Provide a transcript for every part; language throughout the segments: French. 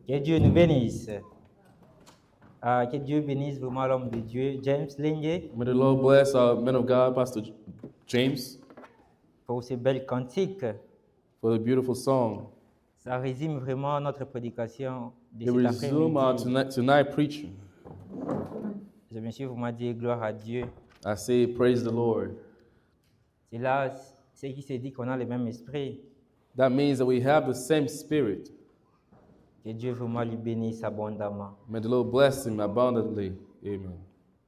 Que Dieu nous bénisse. Que Dieu bénisse vraiment l'homme de Dieu, James Linge, May the Lord bless our man of God, Pastor James, pour ces belles cantiques. for the beautiful song. Ça résume vraiment notre prédication de They cet resume our après-midi. tonight preaching. Je me suis vraiment dit gloire à Dieu. I say, praise the Lord. C'est là ce qui se dit qu'on a le même esprit. That means that we have the same spirit. Que Dieu vraiment lui bénisse abondamment. May the Lord bless him abundantly. Amen.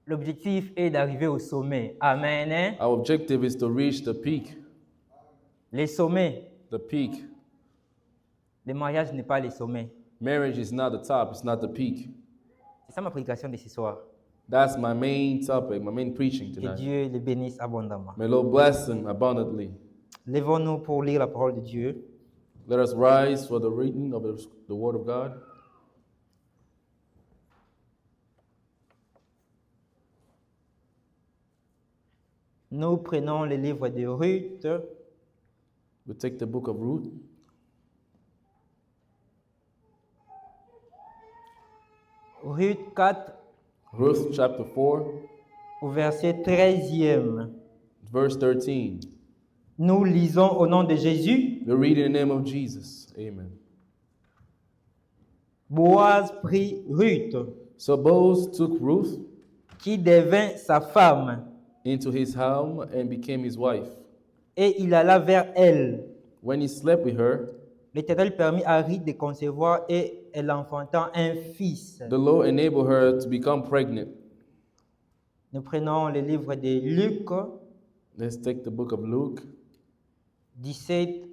L'objectif est d'arriver au sommet. Amen. Hein? Our objective is to reach the peak. Les sommets. The peak. Le mariage n'est pas le sommet. Marriage is not the top, it's not the peak. C'est ça ma prédication de ce soir. That's my main topic, my main preaching Que tonight. Dieu le bénisse abondamment. May the Lord bless him abundantly. Lèvons-nous pour lire la parole de Dieu. Let us rise for the reading of the Word of God. Nous prenons le livre de Ruth, We take the book of Ruth, Ruth 4, Ruth chapter 4, au verset 13e. verse 13. Nous lisons au nom de Jésus. We read in the name of Jesus. Amen. Boaz prit Ruth, So Boaz took Ruth qui devint sa femme, into his home and became his wife. et il alla vers elle. When he slept with her, L'Éternel permit à Ruth de concevoir et elle enfanta un fils. the Lord enabled her to become pregnant. Nous prenons le livre de Luc Let's take the book of Luke, 17,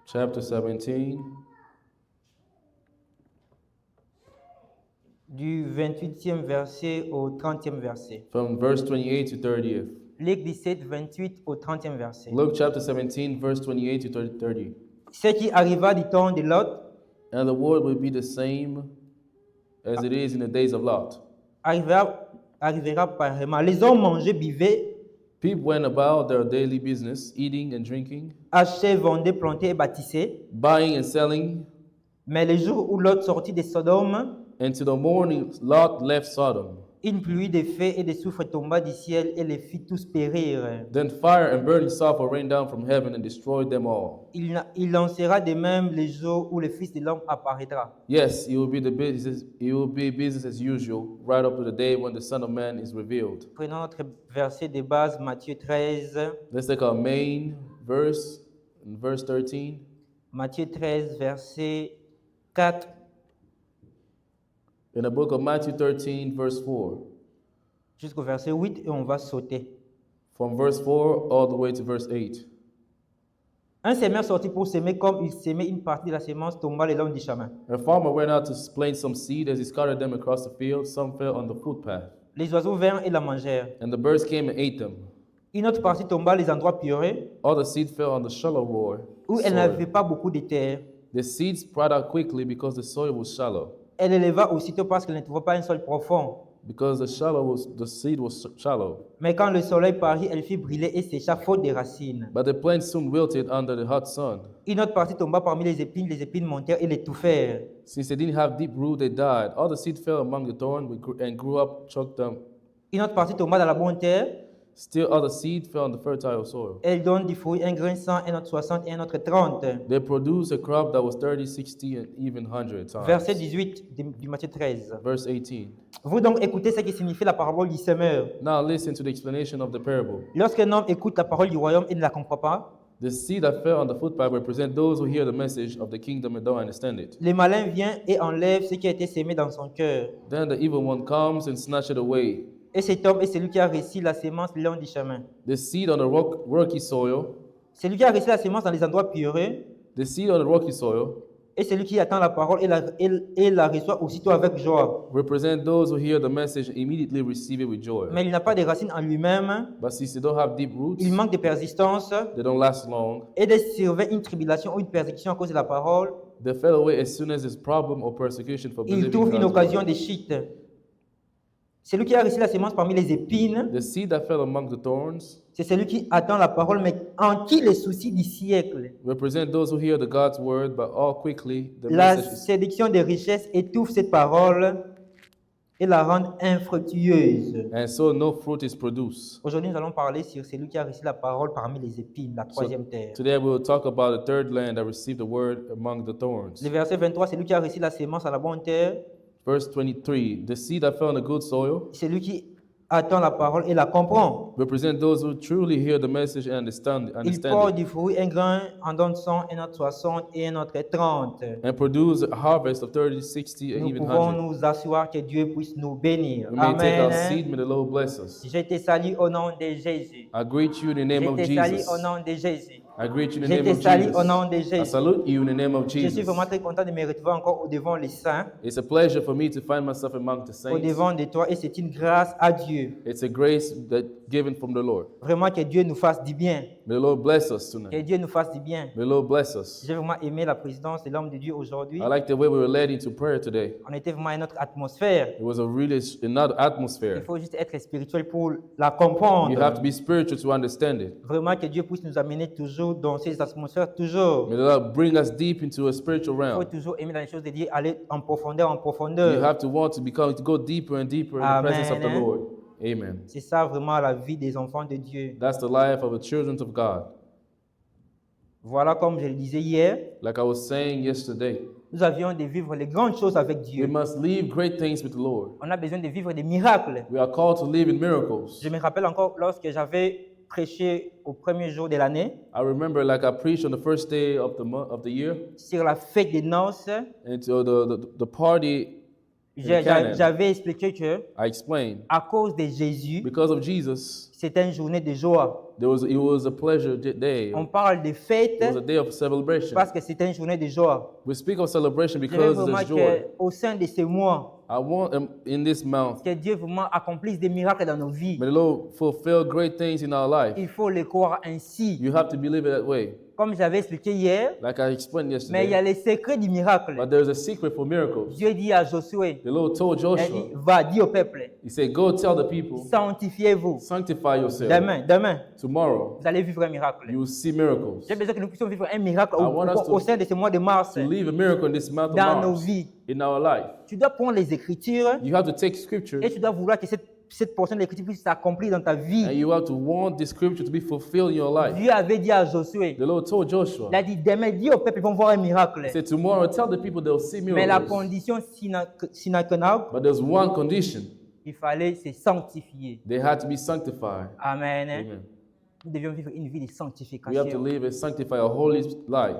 chapter 17, du 28e verset au 30e verset. from verse 28 to 30th. Luc 17, 28 au 30e verset. Luke chapter 17, verse 28 to 30. Ce qui arriva du temps de Lot And the word will be the same as it is in the days of Lot. arrivera pareillement. Les hommes mangeaient, buvaient, People went about their daily business, eating and drinking, achetaient, vendaient, plantaient et bâtissaient. buying and selling. Mais le jour où Lot sortit de Sodome, And to the morning, Lot left Sodom. une pluie de feu et de soufre tomba du ciel et les fit tous périr. Then fire and burning sulfur rained down from heaven and destroyed them all. Il lancera de même le jour où le Fils de l'homme apparaîtra. Yes, it will be business as usual, right up to the day when the Son of Man is revealed. Prenons notre verset de base, Matthieu 13. Let's take our main verse, in verse 13. Matthieu 13, verset 4 In the book of Matthew 13, verse 4. jusqu'au verset 8 et on va sauter. From verse 4 all the way to verse 8. Un semeur sortit pour s'aimer, comme il s'aimait une partie de la semence tomba le long du chemin. A farmer went out to plant some seed. As he scattered them across the field, some fell on the footpath, Les oiseaux vinrent et la mangèrent. and the birds came and ate them. Une autre partie tomba les endroits pierreux, All the seed fell on the shallow où elle soil. n'avait pas beaucoup de terre. The seed sprout out quickly because the soil was shallow. Elle éleva aussitôt parce qu'elle ne trouvait pas un sol profond. Because the seed was shallow. Mais quand le soleil parut, elle fit brûler et sécha faute de racines. But the plant soon wilted under the hot sun. Une autre partie tomba parmi les épines montèrent et l'étouffèrent. Since they didn't have deep root, they died. All the seed fell among the thorns and grew up, choked them. Une autre partie tomba dans la bonne terre. Still other seed fell on the fertile soil. Elle donne du fruit, un grain 100, un autre 60 et un autre 30. They produced a crop that was 30, 60, and even 100 times. Verset 18 du Matthieu 13. Verse 18. Vous donc écoutez ce qui signifie la parabole du semeur. Now listen to the explanation of the parable. Lorsqu'un homme écoute la parole du royaume et ne la comprend pas, The seed that fell on the footpath represent those who hear the message of the kingdom and don't understand it. le malin vient et enlève ce qui a été sémé dans son cœur. Then the evil one comes and snatches it away. Et cet homme est celui qui a reçu la sémence le long du chemin. The seed on the rocky soil, Celui qui a reçu la sémence dans les endroits pierreux, the seed on the rocky soil et celui qui attend la parole et la reçoit aussitôt avec joie. represent those who hear the message and immediately receive it with joy. Mais il n'a pas de racines en lui-même, But since they don't have deep roots, il manque de persistance, they don't last long. et de survient une tribulation ou une persécution à cause de la parole, They fell away as soon as there's problem or persecution for il believing trouve une God's occasion word. de chute. Celui qui a reçu la semence parmi les épines, The seed that fell among the thorns c'est celui qui attend la parole, mais en qui les soucis du siècle, represent those who hear the God's word, but all quickly the la message is séduction des richesses étouffe cette parole et la rend infructueuse. and so no fruit is produced. Aujourd'hui, nous allons parler sur celui qui a reçu la parole parmi les épines, la troisième terre. Today we will talk about the third land that received the word among the thorns. Le verset 23, c'est celui qui a reçu la semence à la bonne terre, Verse 23, the seed that fell on the good soil c'est celui qui attend la parole et la comprend. represent those who truly hear the message and understand Il porte it, du fruit, un grain en donne 100, un autre 60 et un autre 30. and produce a harvest of 30, 60, and Nous even pouvons 100. nous asseoir que Dieu puisse nous bénir. We may take our Amen. seed, may the Lord bless us. Je te salue au nom de Jésus. I greet you in the name Je of te salue Jesus. au nom de Jésus. I greet you in the Je name te of salue au nom de Jesus. I Jésus. salute you in the name of Je suis Jesus. vraiment très content de me retrouver encore au devant les saints, It's a pleasure for me to find myself among the au saints. devant de toi, et c'est une grâce à Dieu. It's a grace that given from the Lord. Vraiment que Dieu nous fasse du bien. May the Lord bless us Que tonight. Dieu nous fasse du bien. May the Lord bless us. J'ai vraiment aimé la présidence de l'homme de Dieu aujourd'hui. I like the way we were led into prayer today. On était vraiment dans notre atmosphère. It was a really another Il atmosphere. faut juste être spirituel pour la comprendre. You have to be spiritual to understand it. Vraiment que Dieu puisse nous amener toujours dans ces atmosphères, toujours. May the Lord bring us deep into a spiritual Il faut realm. toujours aimer dans les choses de Dieu, aller en profondeur, en profondeur. You have to want to go deeper and deeper in the presence of the Amen. Lord. Amen. C'est ça vraiment la vie des enfants de Dieu. That's the life of the children of God. Voilà, comme je le disais hier, Like I was saying yesterday, nous avions de vivre les grandes choses avec we Dieu. must leave great things with the Lord. On a besoin de vivre des miracles. We are called to live in miracles. Je me rappelle encore lorsque j'avais prêché au premier jour de l'année I remember, like I preached on the first day of the year, sur la fête des noces, and to the party. j'avais expliqué que I explained à cause de Jésus, because of Jesus, c'était une journée de joie. it was a pleasure day. On parle de fête It was a day of celebration. parce que c'était une journée de joie. We speak of celebration Je veux because vraiment there's joy. qu'au sein de ces mois, I want in this month, que Dieu vraiment accomplisse des miracles dans nos vies. may the Lord fulfill great things in our life. Il faut le croire ainsi. You have to believe it that way. Comme j'avais expliqué hier, Like I explained mais il y a yesterday. les secrets du miracle. But there's a secret for miracles. Dieu dit à Josué, The Lord told il a dit, Joshua, va, dis au peuple, He said, go tell the people, sanctifiez-vous. sanctify yourself. Demain, Tomorrow, vous allez vivre un miracle. you will see miracles. J'ai besoin que nous puissions vivre un miracle I want us au sein de ce mois de mars To live a miracle in this month of dans nos March, vies. in our life. Tu dois prendre les Écritures You have to take scripture et tu dois vouloir que cette portion de l'Écriture puisse s'accomplir dans ta and vie. you have to want the scripture to be fulfilled in your life. Dieu avait dit à Josué, The Lord told Joshua, il a dit, demain, dis au peuple, ils vont voir un miracle. He said, tomorrow tell the people they'll see Mais la miracles. condition sine qua non, But there's one condition. il fallait se sanctifier. They had to be sanctified. Amen. Amen. Nous devions vivre une vie de We have to sanctification. live and sanctify a holy life.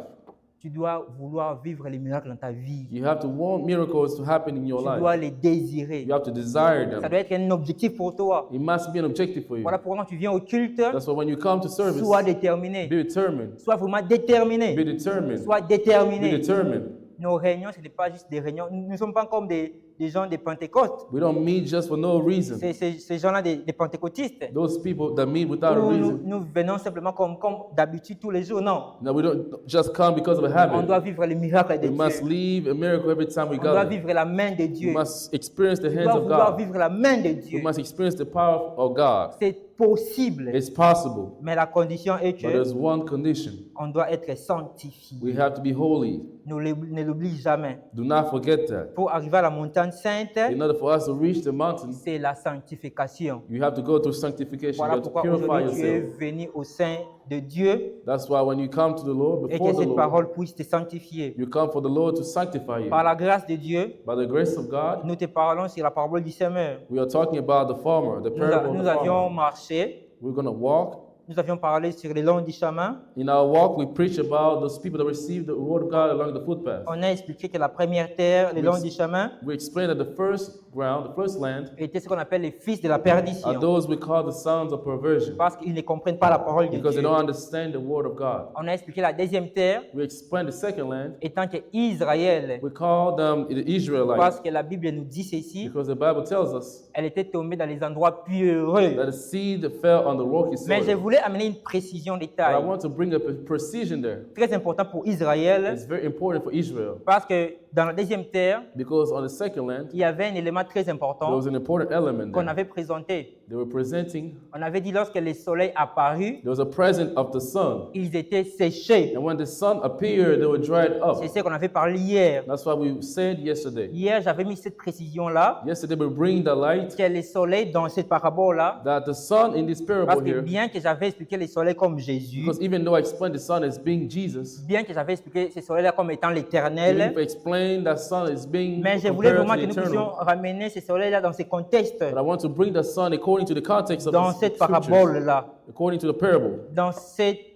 Tu dois vouloir vivre les miracles dans ta vie. You have to want miracles to happen in your Tu dois life. les désirer. You have to desire Ça them. doit être un objectif pour toi. It must be an objective for you. Voilà pourquoi quand tu viens au culte, That's why when you come to service, sois déterminé. be determined. Sois vraiment déterminé. Be determined. Sois Be déterminé. determined. Nos réunions, ce n'est pas juste des réunions. Nous ne sommes pas comme des gens de Pentecôte. We don't meet just for no reason. Ces gens-là des pentecôtistes. Those people that meet without a Où reason. nous venons simplement comme d'habitude tous les jours. Non. No, we don't just come because of a On doit habit. vivre les miracles de We must Dieu. live a miracle every time we On doit gather. vivre la main de We Dieu. must experience the Tu hands dois of vouloir God. vivre la main de We Dieu. must experience the power of God. C'est possible. It's possible. Mais la condition est But que there's one condition. on doit être sanctifié. We have to be holy. Ne l'oublie jamais. Do not forget that. Pour arriver à la montagne sainte, In order for us to reach the mountain, c'est la sanctification. you have to go through sanctification. You Voilà have to pourquoi purify aujourd'hui tu es yourself. venu au sein de Dieu That's why when you come to the Lord, et before que the cette Lord, parole puisse te sanctifier. you come for the Lord to sanctify you. Par la grâce de Dieu, By the grace of God, nous te parlons sur la parole du semeur. we are talking about the farmer, the parable of Nous the avions farmer. marché, We're going to walk. nous avions parlé sur le long du chemin. In our walk, we preach about those people that receive the word of God along the footpath. On a expliqué que la première terre, le long du chemin, We explained that the first ground, the first land, était ce qu'on appelle les fils de la are perdition. those we call the sons of perversion Parce qu'ils ne comprennent pas la parole de because they Dieu. don't understand the word of God. On a expliqué la deuxième terre, We explained the second land, étant que Israël, we call them the Israelites parce que la Bible nous dit ceci, because the Bible tells us elle était tombée dans les endroits pierreux. that the seed fell on the rocky Mais je soil. voulais amener une précision But I détail. want to bring up a precision there. Très important pour Israël, It's very important for Israel parce que dans la deuxième terre, because on the second land, il y avait un élément très there important was an important element qu'on there. avait présenté. They were presenting, On avait dit lorsque le soleil apparut, there was a present of the sun. ils étaient séchés. And when the sun appeared, they were dried up. C'est ce qu'on avait parlé hier. That's what we said yesterday. Hier, j'avais mis cette précision-là, Yesterday, we bring the light que le soleil dans cette parabole-là, that the sun in this parce parable que here, bien que j'avais expliqué le soleil comme Jésus, because even though I explained the sun as being Jesus, bien que j'avais expliqué ce soleil-là comme étant even l'éternel, if I explained that sun as being mais je voulais compared vraiment to que the nous puissions eternal, ramener ce soleil-là dans ce contexte, but I want to bring the sun according to the context of dans the cette scriptures, parabole-là, according to the parable.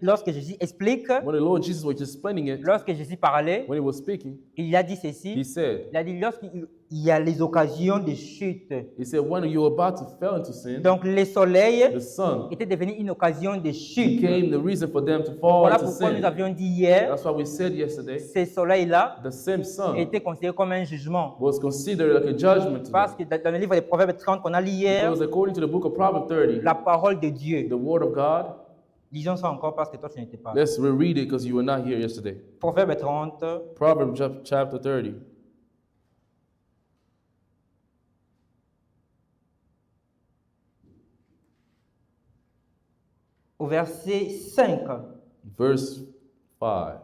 lorsque Jésus explique, When the Lord Jesus was explaining it, lorsque Jésus parlait, when he was speaking, il a dit ceci, he said, il a dit lorsqu'il y a les occasions de chute, when you're about to fall into sin, donc le soleil the sun était devenu une occasion de chute. became the reason for them to fall Voilà into pourquoi nous sin. avions dit hier, That's what we said yesterday. ce soleil-là The same sun était considéré comme un jugement. was considered like a judgment to Parce them. que dans le livre des Proverbes 30 qu'on a lu hier, Because according to the book of Proverbs 30, la parole de Dieu, the word of God, lisons ça encore parce que toi tu n'étais pas. let's reread it because you were not here yesterday. Proverbes 30, Proverbs chapter 30, au verset 5. verse 5.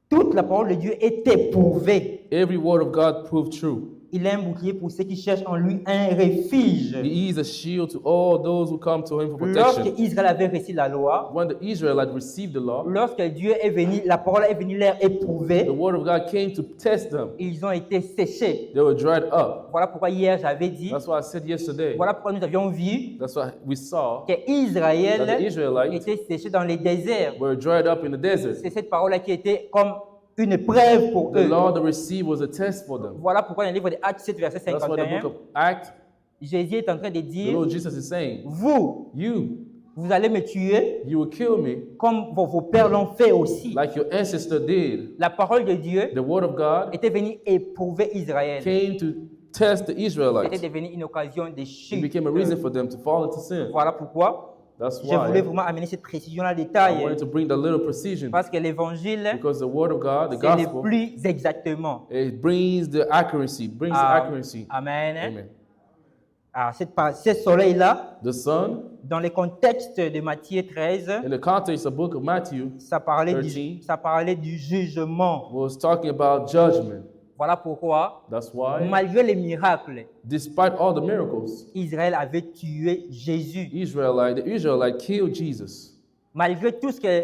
Toute la parole de Dieu est éprouvée. Every word of God proved true. Il est un bouclier pour ceux qui cherchent en lui un refuge. He is a shield to all those who come to him for Lorsque protection. Israël avait reçu la loi, When the Israelites received the law, lorsque Dieu est venu, la parole est venue leur éprouver, the word of God came to test them. ils ont été séchés. They were dried up. Voilà pourquoi hier j'avais dit, That's what I said yesterday. voilà pourquoi nous avions vu That's what we saw. que That the Israël Israelites était séché dans les déserts. were dried up in the desert. C'est cette parole-là qui était comme une preuve pour The eux. law they received was a test for them. Voilà pourquoi dans le livre de Actes 7, verset That's why the 51, book of Acts, Jésus est en train de the dire, Lord Jesus is saying, vous, vous allez me tuer you will kill me comme vos pères l'ont fait aussi. like your ancestor did. La parole de Dieu The word of God était venue éprouver Israël. came to test the C'était Israelites. devenu une occasion de It chute. became a reason for them to fall into sin. Voilà pourquoi That's je voulais why vraiment amener cette précision-là I détail. wanted to bring the little precision, Parce que l'évangile, because the word of God, the c'est le gospel, plus exactement. it brings the accuracy, brings the accuracy. Amen. Amen. Alors, ce soleil-là, The sun, dans le contexte de Matthieu 13, in the context of the book of Matthew, ça parlait 13, ça parlait du jugement. was talking about judgment. Voilà pourquoi, That's why, malgré les miracles, despite all the miracles, Israël avait tué Jésus. the Israelite killed Jesus. Malgré tout ce que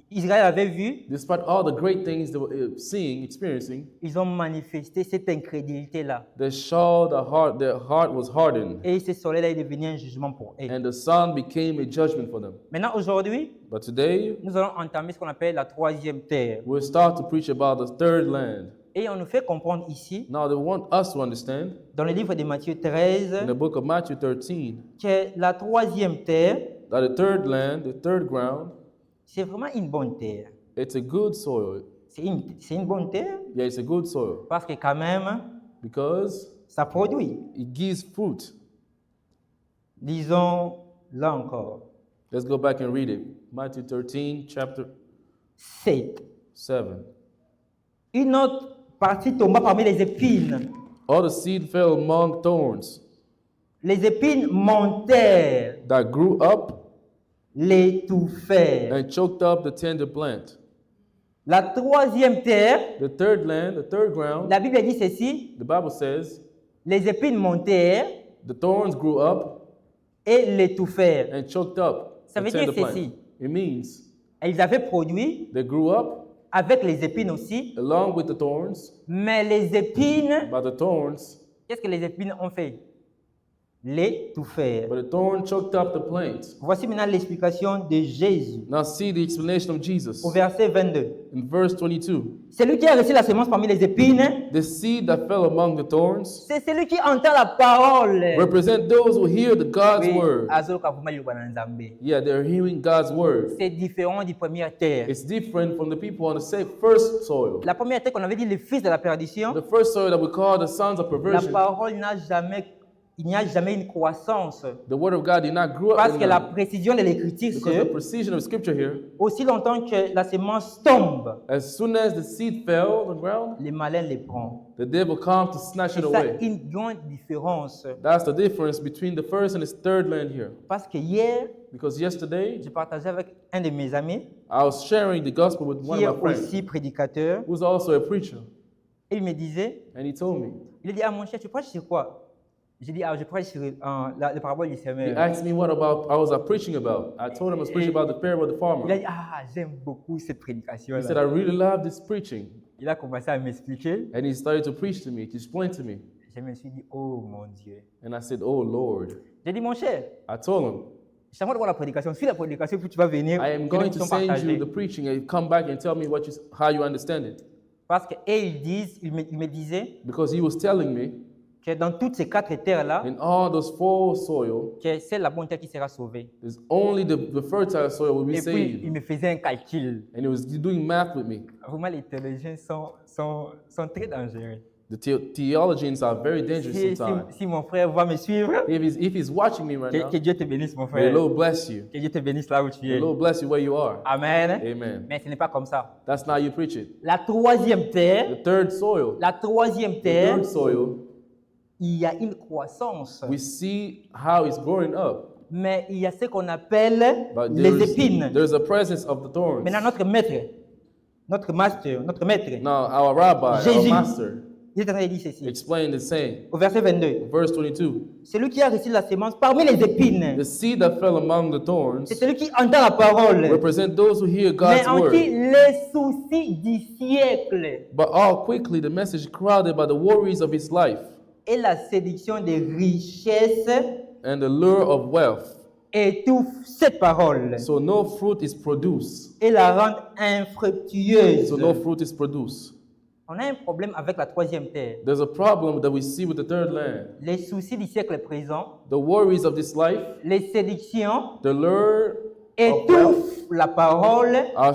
Israël avait vu, Despite all the great things they were seeing, experiencing, ils ont manifesté cette incrédulité-là. they showed their heart was hardened, Et ce soleil-là est devenu un jugement pour eux. and the sun became a judgment for them. Maintenant, aujourd'hui, But today, nous allons entamer ce qu'on appelle la troisième terre. we'll start to preach about the third land. Et on nous fait comprendre ici, Now, they want us to understand dans le livre de Matthieu 13, in the book of Matthew 13 que la troisième terre, that the third land, the third ground, c'est vraiment une bonne terre. it's a good soil. C'est une bonne terre Yeah, it's a good soil parce que quand même, because ça produit. it gives fruit. Disons là encore, Let's go back and read it. Matthew 13, chapter 7. 7. Une autre partie tomba parmi les épines. All the seed fell among thorns Les épines montèrent, that grew up l'étouffèrent. and choked up the tender plant. La troisième terre, The third land, the third ground, la Bible dit ceci, the Bible says, les épines montèrent the thorns grew up et l'étouffèrent. and choked up Ça the veut dire tender ceci. plant. It means Elles avaient produit they grew up avec les épines aussi, along with the thorns, mais les épines, but the thorns, qu'est-ce que les épines ont fait? L'étouffèrent. but the thorn choked up the plant. Voici maintenant l'explication de Jésus Now see the explanation of Jesus au verset 22. in verse 22. Celui qui a reçu la semence parmi les épines, The seed that fell among the thorns c'est celui qui entend la parole. represent those who hear the God's Oui, word. azoka vuma liloba na Nzambe. Yeah, they're hearing God's word. C'est différent du première terre. It's different from the people on the first soil. La première terre qu'on avait dit le fils de la perdition, The first soil that we call the sons of la perversion. parole n'a jamais il n'y a jamais une croissance. The word of God did not grow up Parce in que la them. précision de l'écriture, Because the c'est precision of scripture here, aussi longtemps que la semence tombe, as soon as the seed fell on the ground, les malins les prennent. the devil comes to snatch C'est it ça away. une grande différence. That's the difference between the first and the third land here. Parce que hier, Because yesterday, je partageais avec un de mes amis I was sharing the gospel with one qui est of my friends, aussi prédicateur. who's also a preacher. Et il me disait, And he told me, il a dit, ah mon cher, tu prêches sur quoi? J'ai dit, ah, je prêche sur la parabole du he semeur. asked me what about I was preaching about. I told him I was preaching about the parable of the Il a farmer. dit, ah, j'aime beaucoup cette He prédication. said, I really love this preaching. Il a commencé à m'expliquer. And he started to preach to me, to explain to me. Je me suis dit, oh mon Dieu. And I said, oh Lord. J'ai dit, mon cher, I told him, j'aimerais de voir la prédication. Suis la prédication, puis tu vas venir. I am que nous going to puissions send partager. you the preaching and come back and tell me how you understand it. Parce que, et ils disent, il me disait Because he was telling me, que dans toutes ces 4 terres-là, in all those four soil, que c'est la bonne terre qui sera sauvée. there's only the fertile soil will be Et puis, il saved. me faisait un calcul. And he was doing math with me. Vraiment, les théologiens sont très dangereux. The theologians are very dangerous sometimes. Si mon frère va me suivre, If he's watching me right now, que Dieu te bénisse, mon may the frère. Lord bless you. Que Dieu te bénisse là où tu May es. the Lord bless you where you are. Amen. Amen. Mais ce n'est pas comme ça. That's not how you preach it. La troisième terre, The third soil, la terre, soil, il y a une croissance. we see how it's growing up. Mais il y a ce qu'on appelle But les épines. there's a presence of the thorns. Maintenant, notre maître, notre master, notre maître, Now, our rabbi, Jésus. our master, il est en train de dire ceci. explained the saying. Au verset 22. Verse 22. Celui qui a reçu la sémence parmi les épines, The seed that fell among the thorns c'est celui qui entend la parole, represent those who hear God's mais en qui word. les soucis du siècle But all quickly the message crowded by the worries of his life et la séduction des richesses and the lure of wealth. étouffent cette parole So no fruit is produced. et la rendent infructueuse. So no fruit is produced. On a un problème avec la troisième terre. There's a problem that we see with the third land. Les soucis du siècle présent, The worries of this life, les séductions the lure of wealth étouffent la parole are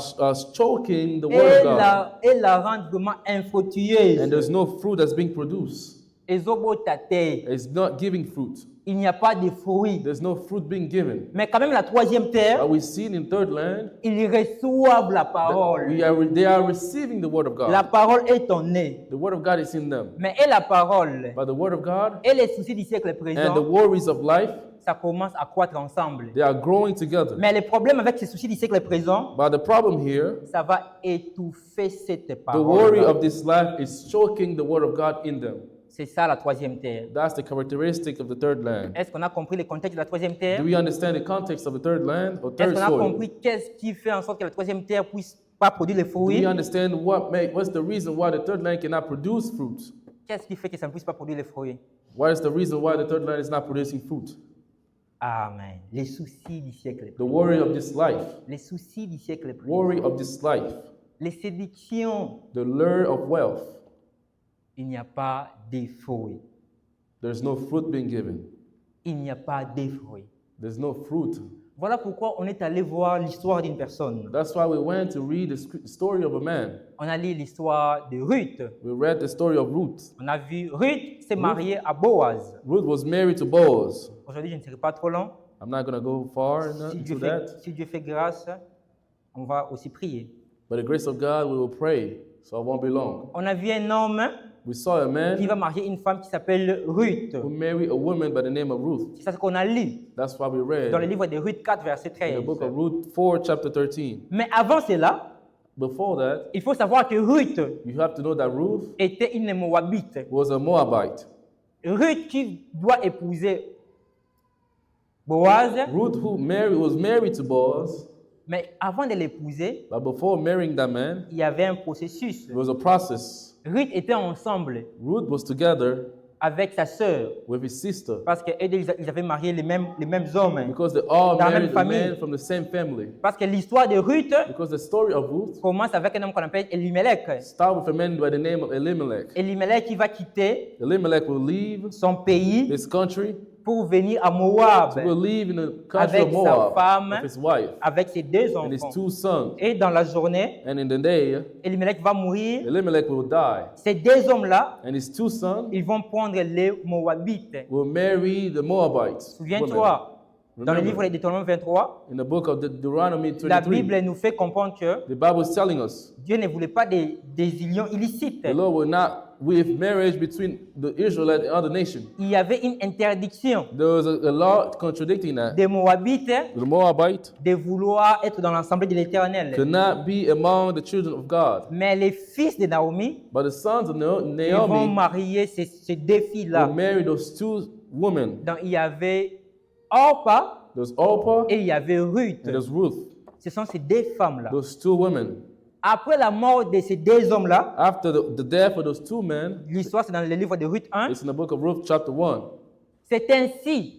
choking the word of God. et la rendent vraiment And infructueuse. there's no fruit that's being produced. Ezobotate. It's not giving fruit. Il n'y a pas de fruits. There's no fruit being given. Mais quand même, la troisième terre, But we see in third land, ils reçoivent la parole. they are receiving the word of La God. parole est en eux. The word of God is in them. Mais et la parole But the word of God et les soucis du siècle and the présent, worries of life, ça commence à croître ensemble. they are growing together. Mais le problème avec ces soucis du siècle présent, But the problem here, ça va étouffer cette the worry parole. of this life is choking the word of God in them. C'est ça la troisième terre. That's the characteristic of the third land. Est-ce qu'on a compris le contexte de la troisième terre? Do we understand the context of the third land or Est-ce third qu'on a soil? compris qu'est-ce qui fait en sorte que la troisième terre puisse pas produire les Do fruits? we understand what's the reason why the third land cannot produce fruit? Qu'est-ce qui fait que ça ne puisse pas produire les fruits? What is the reason why the third land is not producing fruit? Amen. Les soucis du siècle The présent. worry of this life, Les soucis du siècle présent. worry of this life, Les séductions, the lure of wealth. il n'y a pas de fruits. There's no fruit being given. Il n'y a pas de fruits. There's no fruit. Voilà pourquoi on est allé voir l'histoire d'une personne. That's why we went to read the story of a man. On a lu l'histoire de Ruth. We read the story of Ruth. On a vu Ruth s'est mariée à Boaz. Ruth was married to Boaz. Aujourd'hui, je ne serai pas trop long. I'm not going to go far into that. Si Dieu fait grâce, on va aussi prier. By the grace of God, we will pray, so it won't be long. On a vu un homme We saw a qui man va marier une femme qui s'appelle Ruth. who married a woman by the name of Ruth. C'est ça ce qu'on a lu That's what we read dans le in livre de Ruth 4, verset the 13. book of Ruth 4, chapter 13. Mais avant cela, Before that, il faut savoir que Ruth you have to know that Ruth était une Moabite. was a Moabite. Ruth qui doit épouser Boaz, Ruth was married to Boaz, mais avant de l'épouser, but before marrying that man, il y avait un processus. it was a process. Ruth était ensemble Ruth was together avec sa sœur with his sister parce qu'ils avaient marié les mêmes hommes. because they all Dans la même married a famille. man from the same family. Parce que l'histoire de Ruth Because the story of Ruth commence avec un homme qu'on appelle Elimelech. started with a man by the name of Elimelech. Elimelech qui va quitter Elimelech will leave son pays his country pour venir à Moab to go live in the country avec of sa Moab femme, with his wife avec ses 2 and his enfants. 2 sons. Et dans la journée, And in the day, Elimelech va mourir. Elimelech will die, Ces 2 hommes-là, and his 2 sons ils vont prendre les Moabites. will marry the Moabites. Souviens-toi, dans le livre Remember, de Deutéronome 23, in the book of Deuteronomy la 23, Bible nous fait comprendre que the Bible is telling us Dieu ne voulait pas des unions illicites. the Lord will not with marriage between the Israelites and other nations. Il y avait une interdiction There was a law contradicting that. des Moabites The Moabite de vouloir être dans l'assemblée de l'Éternel. could not be among the children of God. Mais les fils de Naomi, But the sons of ils vont Naomi marier ces 2 filles-là. will marry those 2 women. Donc, il y avait Orpa There's Orpah et il y avait Ruth. and there's Ruth. Ce sont ces 2 femmes-là. Those 2 women. Après la mort de ces 2 hommes-là, After the death of those 2 men, l'histoire c'est dans le livre de Ruth 1, it's in the book of Ruth chapter 1. c'est ainsi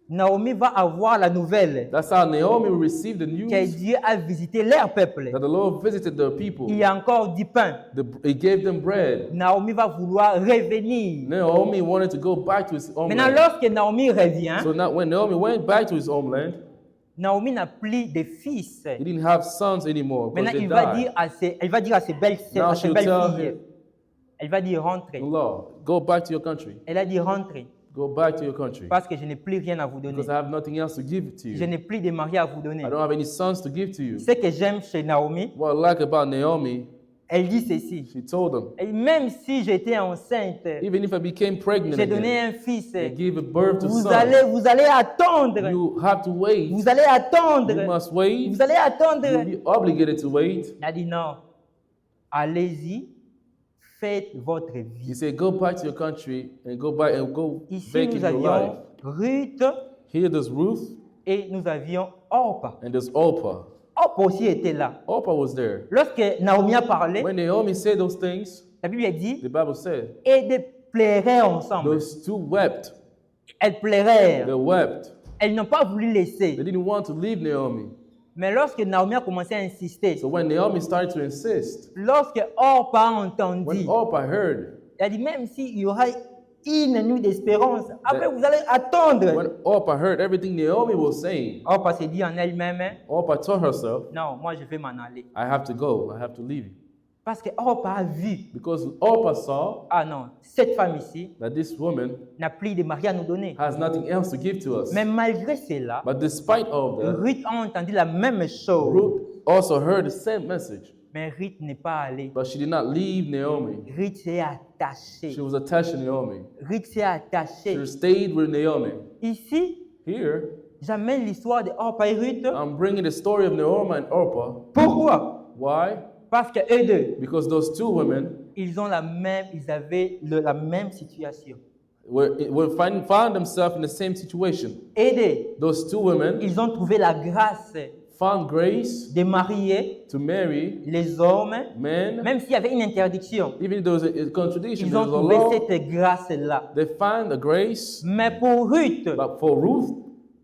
Naomi va avoir la nouvelle That's how Naomi will receive the news que Dieu a visité leur peuple. that the Lord visited their people. Il y a encore du pain. He gave them bread. Naomi va vouloir revenir. Naomi wanted to go back to his Maintenant, homeland. lorsque Naomi revient, So now when Naomi went back to his homeland, Naomi n'a plus de fils. he didn't have sons anymore because Maintenant, they il va died. dire elle va dire à ses belles sœurs, Now à ses she'll belles tell filles, him, elle va dire rentrez. Lord, go back to your country. Elle a dit rentrez Go back to your country. parce que je n'ai plus rien à vous donner. Because I have nothing else to give to Je you. n'ai plus de mari à vous donner. I don't have any sons to give to you. Ce que j'aime chez Naomi, What I like about Naomi, elle dit ceci. she told them, Et même si j'étais enceinte, even if I became pregnant j'ai donné again, un fils, and give birth to vous son, allez attendre. you have to wait. Vous allez attendre. You must wait. Vous allez attendre. You'll be obligated to wait. Elle a dit non. Allez-y, faites votre vie. He said, go back to your country and go back and go Ici, back in nous your life. avions Ruth Here there's Ruth et nous avions Orpa. and there's Orpah. Orpa aussi était là. Orpah was there. Lorsque Naomi a parlé, When Naomi said those things, la Bible dit, the Bible said, et de pleuraient ensemble. those 2 wept. Elles pleurèrent. They wept. Elles n'ont pas voulu They laisser. didn't want to leave Naomi. Mais lorsque Naomi a commencé à insister, So when Naomi started to insist, lorsque Orpa a when entendu, Orpah heard, elle a dit même s'il y aura une nuit d'espérance, après vous allez attendre. when Orpah heard everything Naomi was saying, Orpa s'est dit en elle-même, Orpah told herself, non, moi je vais m'en aller. I have to go. I have to leave. Parce que Orpa a vu, Because Orpah saw ah non, cette femme ici that this woman n'a plus de mari à nous donner. has nothing else to give to us. Mais malgré cela, But despite all that, Ruth a entendu la même chose. Ruth also heard the same message. Mais Ruth n'est pas allée. But she did not leave Naomi. Ruth s'est attachée. She was attached to Naomi. Ruth s'est attachée. She stayed with Naomi. Ici, Here, j'amène l'histoire de Orpa et Ruth. I'm bringing the story of Naomi and Orpah. Pourquoi? Why? Parce que eux deux, Because those 2 women ils avaient la même situation. found themselves in the same situation. Aidés, Those 2 women ils ont trouvé la grâce found grace de marier to marry les hommes, men. même s'il y avait une interdiction. Even though there was a contradiction, Ils there ont was a trouvé law. cette grâce-là. They found the grace. Mais pour Ruth, But for Ruth,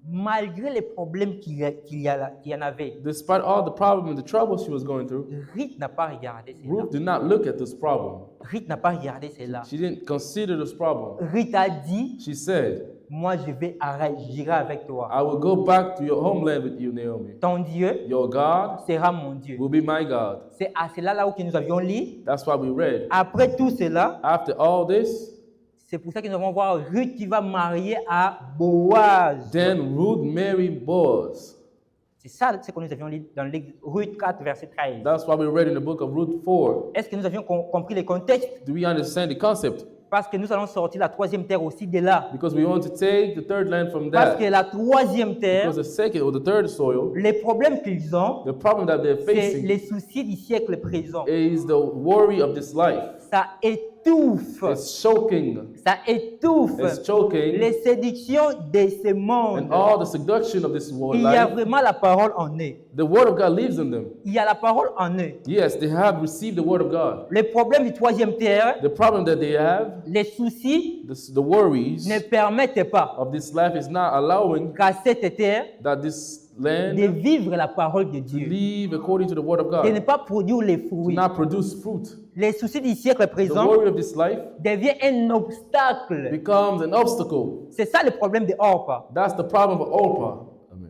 malgré les problèmes qu'il y en avait, despite all the problems and the trouble she was going through, Ruth n'a pas regardé cela. Ruth did not look at this problem. Ruth n'a pas regardé cela. She didn't consider this problem. Ruth a dit, She said, moi j'irai avec toi. I will go back to your homeland with you, Naomi. Ton Dieu Your God sera mon Dieu. will be my God. C'est à cela là où que nous avions lu. That's what we read. Après tout cela, After all this, c'est pour ça que nous allons voir Ruth qui va marier à Boaz. then Ruth married Boaz. C'est ça ce que nous avions lu dans Ruth 4, verset 13. That's what we read in the book of Ruth 4. Est-ce que nous avions compris le contexte? Do we understand the concept? Parce que nous allons sortir la troisième terre aussi de là. Because we want to take the third land from Parce que that. la troisième terre, Because the second or the third soil, les problèmes qu'ils ont, the problem that they're c'est facing les soucis du siècle présent. is the worry of this life. Ça étouffe, It's choking. ça étouffe It's choking. les séductions de ce monde. And all the seduction of this world Il y a life, vraiment la parole en eux. the word of God lives in them. Il y a la parole en eux. Yes, they have received the word of God. Les problèmes du troisième terre, The problem that they have, les soucis the worries ne permettent pas of this life is not allowing qu'à cette terre, that this land de vivre la parole de to Dieu, live according to the word of de ne God, pas produire les to fruits. not produce fruit. Les soucis du siècle The présent worry of this life deviennent un obstacle. becomes an obstacle. C'est ça le problème de Orpah. That's the problem of Orpah. Amen.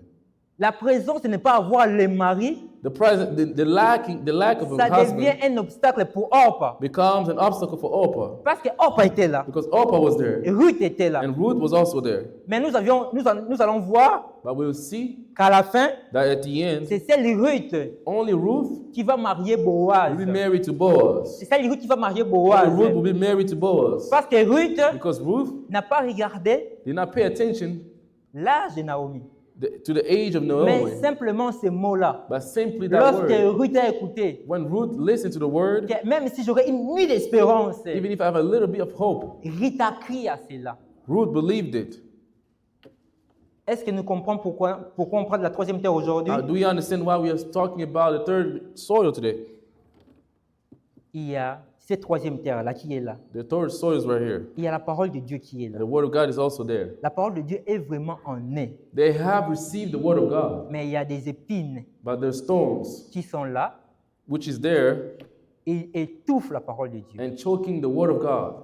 La présence de ne pas avoir le mari, The lack of ça a husband devient un obstacle pour Orpah. becomes an obstacle for Orpah Parce que Orpah était là, because Orpah was there Ruth était là. and Ruth was also there. Mais nous allons voir But we'll see qu'à la fin, that at the end, c'est celle Ruth only Ruth qui va marier Boaz. will be married to Boaz. C'est celle Ruth qui va marier Only Boaz. Ruth will be married to Boaz Parce que Ruth because Ruth n'a pas regardé did not pay attention l'âge de Naomi, to the age of mais Naomi, simplement ces mots-là. but simply that Lorsque word. Ruth a écouté, When Ruth listened to the word, que même si j'aurais une nuit d'espérance, even if I have a little bit of hope, Ruth a crié à cela. Ruth believed it. Est-ce que nous comprenons pourquoi on parle de la troisième terre aujourd'hui? Do you understand why we are talking about the third soil today? Il y a cette troisième terre-là qui est là. The third soil is right here. Il y a la parole de Dieu qui est là. And the word of God is also there. La parole de Dieu est vraiment en nez, They have received the word of God, mais il y a des épines but there's thorns, qui sont là which is there et étouffent la parole de Dieu. and choking the word of God.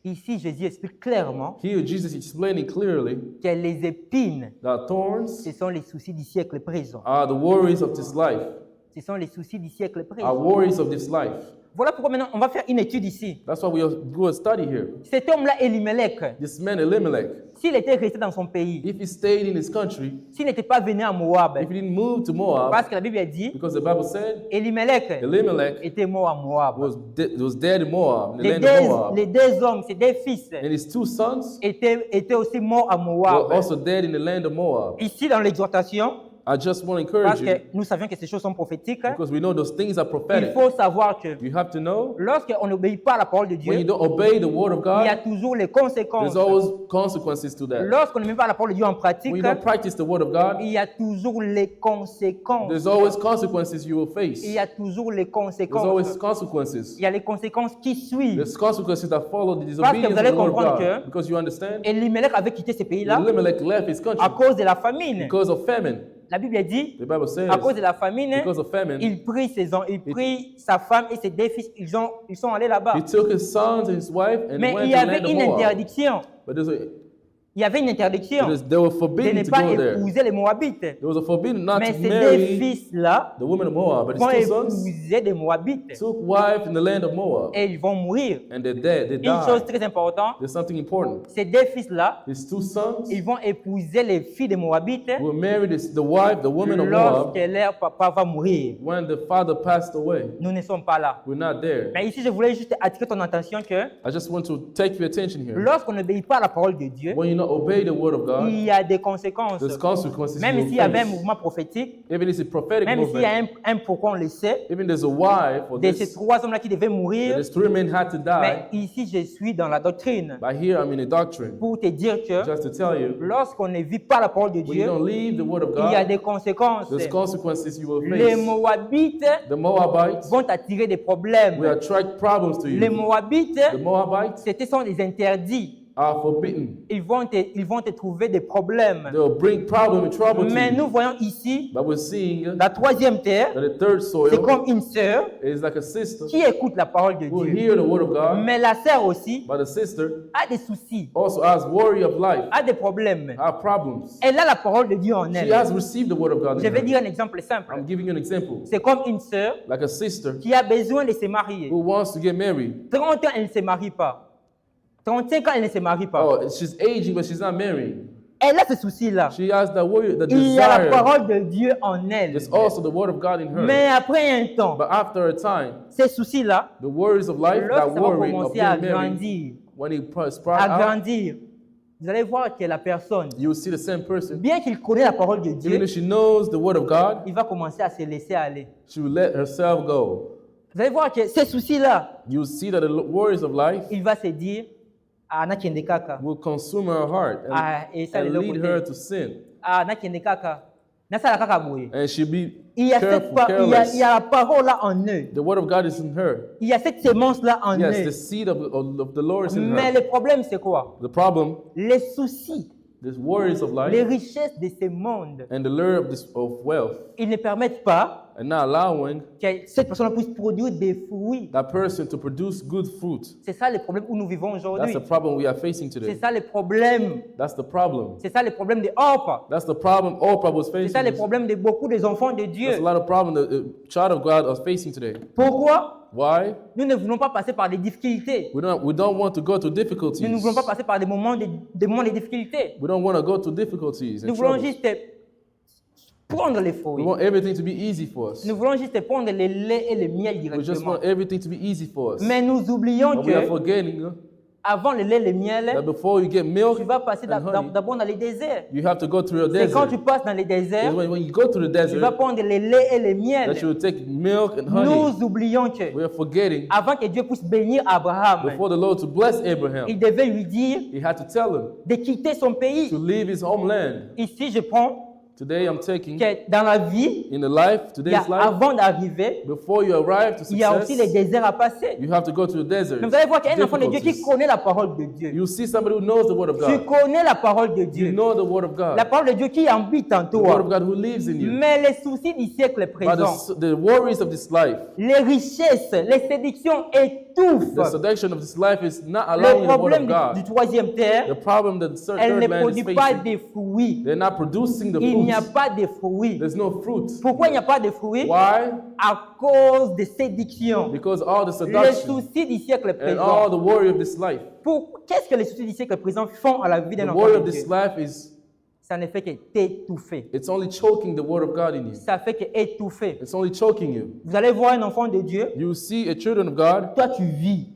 Ici, Jésus explique clairement Here, Jesus is explaining clearly que les épines, that thorns ce sont les soucis du siècle présent. are the worries of this life, Ce sont les soucis du siècle are présent. worries of this life. Voilà pourquoi maintenant on va faire une étude ici. That's why we do a study here. Cet homme-là, Elimelech, This man Elimelech, s'il était resté dans son pays, if he stayed in his country, s'il n'était pas venu à Moab, if he didn't move to Moab, parce que la Bible a dit, because the Bible said Elimelech Elimelech était mort à Moab. was dead in Moab, in the Les land of Moab, deux, les deux hommes, ses deux fils, and his two sons étaient aussi morts à were Moab. also dead in the land of Moab. Ici, dans l'exhortation, I just want to parce encourage you, que nous savions que ces choses sont prophétiques, because we know those things are il prophetic. faut savoir que You have to know lorsqu'on n'obéit pas à la parole de when you Dieu, don't obey the word of il y a God, toujours les conséquences. there's always consequences to that. Lorsqu'on ne met pas la parole de Dieu en pratique, When you don't practice the word of God, il y a toujours les conséquences. there's always consequences you will face. Il y a toujours les There's always conséquences. consequences. Il y a les conséquences qui suivent. There's consequences that follow the Parce que disobedience vous of allez the word of comprendre God. que Because you understand, Elimelech avait quitté ce pays-là Elimelech left his à country cause de la famine. because of famine. La Bible dit, The Bible says, à cause de la famine, because of famine, il prit sa femme et ses deux fils, ils sont allés là-bas. he took his sons and his wife and Mais went il y to the avait land of une Moab. interdiction. But there's a, Il y avait une interdiction they were de forbidden ne to pas go there. épouser les Moabites. There was a forbidden not Mais to ces deux marry fils-là the women of Moab, but vont his two sons épouser des Moabites took wife in the land of Moab, et ils vont mourir. and they're dead. They Une chose died. très importante, There's something important. ces deux fils-là, His two sons ils vont épouser les filles des Moabites will marry the wife, the woman of Moab, lorsque leur papa va mourir. when the father passed away. Nous ne sommes pas là. We're not there. Mais ici, je voulais juste attirer ton attention que I just want to take your attention here. lorsqu'on n'obéit pas à la parole de Dieu, When you not obey the word of God, il y a des conséquences. there's consequences Même you s'il will y avait un face. mouvement prophétique, Even if it's a prophetic même s'il y a movement, un pourquoi on le sait, even there's a why for de ces this, trois hommes-là qui devaient mourir, these three men had to mais die. ici, je suis dans la doctrine But here I'm in a doctrine, pour te dire que just to tell you, lorsqu'on ne vit pas la parole de when you Dieu, don't leave the word of il y a God, des conséquences. there's consequences you will Les face. Moabites The Moabites vont attirer des problèmes. will attract problems to Les you. Moabites, The Moabites ce sont des interdits. are forbidden. Ils vont te trouver des problèmes. They will bring problem and trouble to Mais nous you. voyons ici, But we're seeing la troisième terre, that the third c'est soil comme une sœur is like a sister qui écoute la parole de who Dieu. hear the word of God, Mais la sœur aussi but the sister a des soucis, also has worry of life, a des problèmes. have problems. Elle a la parole de Dieu en She elle. has received the word of God Je in vais her. dire un exemple simple. I'm giving you an example. C'est comme une sœur Like a sister qui a besoin de se marier. who wants to get married. 30 ans, elle ne se marie pas. 35 ans, elle ne se marie pas. Oh, she's aging, but she's not marrying. Elle a ce souci-là. She has the worry, the Il y a la desire. parole de Dieu en elle. There's also the word of God in her. Mais après un temps, But after a time, ces soucis-là, the worries of life, that lorsque ça va worry of commencer à getting married, grandir, when it sprout out, grandir, vous allez voir que la personne, you will see the same person. bien qu'il connaisse la parole de Even Dieu, if she knows the word of God, il va commencer à se laisser aller. she will let herself go. Vous allez voir que ces soucis-là, You will see that the worries of life il va se dire, ah, nakende kaka, will consume her heart ah, et ça de and l'autre lead her côté, to sin. ah, nakende kaka, nasala kaka boye. And she'll be Il y a careful, il y a careless. la parole là en eux. The word of God is in her. Il y a cette semence là en Yes, eux. the seed of the Lord is in Mais her. le problème c'est quoi? The problem, Les soucis the worries of les life, richesses de ce monde, and the lure of wealth, ils ne permettent pas and not allowing que cette personne puisse produire des fruits. that person to produce good fruit. C'est ça le problème où nous vivons That's aujourd'hui. the problem we are facing C'est today. ça le problème. That's the problem. C'est ça le problème de Orpa. That's the problem Oprah was C'est facing. ça le problème de beaucoup des enfants de That's a Dieu. lot of problem that the child of God are facing today. Pourquoi? Why? Nous ne voulons pas passer par des difficultés. We don't want to go to Nous difficulties. ne voulons pas passer par des moments de difficultés. We don't want to go to difficulties Nous and voulons troubles. juste prendre les We fruits. want everything to be easy for us. Nous voulons juste prendre le lait et le miel We just directement. want everything to be easy for us. Mais nous oublions But we are que forgetting avant le lait et le that miel, before you get milk tu vas passer and honey, d'abord dans les déserts. you have to go through a C'est quand tu desert. passes dans les It's déserts, when you go to the tu vas desert prendre le lait et le miel. that you will take milk and honey. Nous oublions que We are forgetting avant que Dieu puisse bénir Abraham, before the Lord to bless Abraham, il devait lui dire he had to tell him de quitter son pays. to leave his homeland. Ici, je prends Today I'm taking que dans la vie, in the life, il y a, today's life, avant d'arriver, before you arrive to il y a aussi les success, déserts à passer. you have to go to the desert. Mais vous allez voir qu'il y a un enfant de Dieu qui Difficulties. connaît la parole de Dieu. You see somebody who knows the word of Tu God. connais la parole de You Dieu. know the word of La God. parole de Dieu qui habite en The word of toi. God who lives in you. Mais les soucis du siècle But présent, the worries of this life, les richesses, les séductions étouffent. the seduction of this life is not Le allowing the word problème of du God. troisième terre, The problem that the elle ne third man is produit pas facing, de fruits. they're not producing the Il n'y a fruits. pas de fruits. There's no fruit. Pourquoi il n'y a pas de fruits? Why? À cause des séductions. Because all the Les seduction soucis du siècle and all présent. the worry of this life. Qu'est-ce que les soucis du siècle présent font à la vie The d'un worry enfant of de this Dieu? life is, Ça ne fait que t'étouffer. it's only choking the word of God in you. Ça fait que étouffer. It's only choking you. Vous allez voir un enfant de Dieu, You see a children of God, toi tu vis.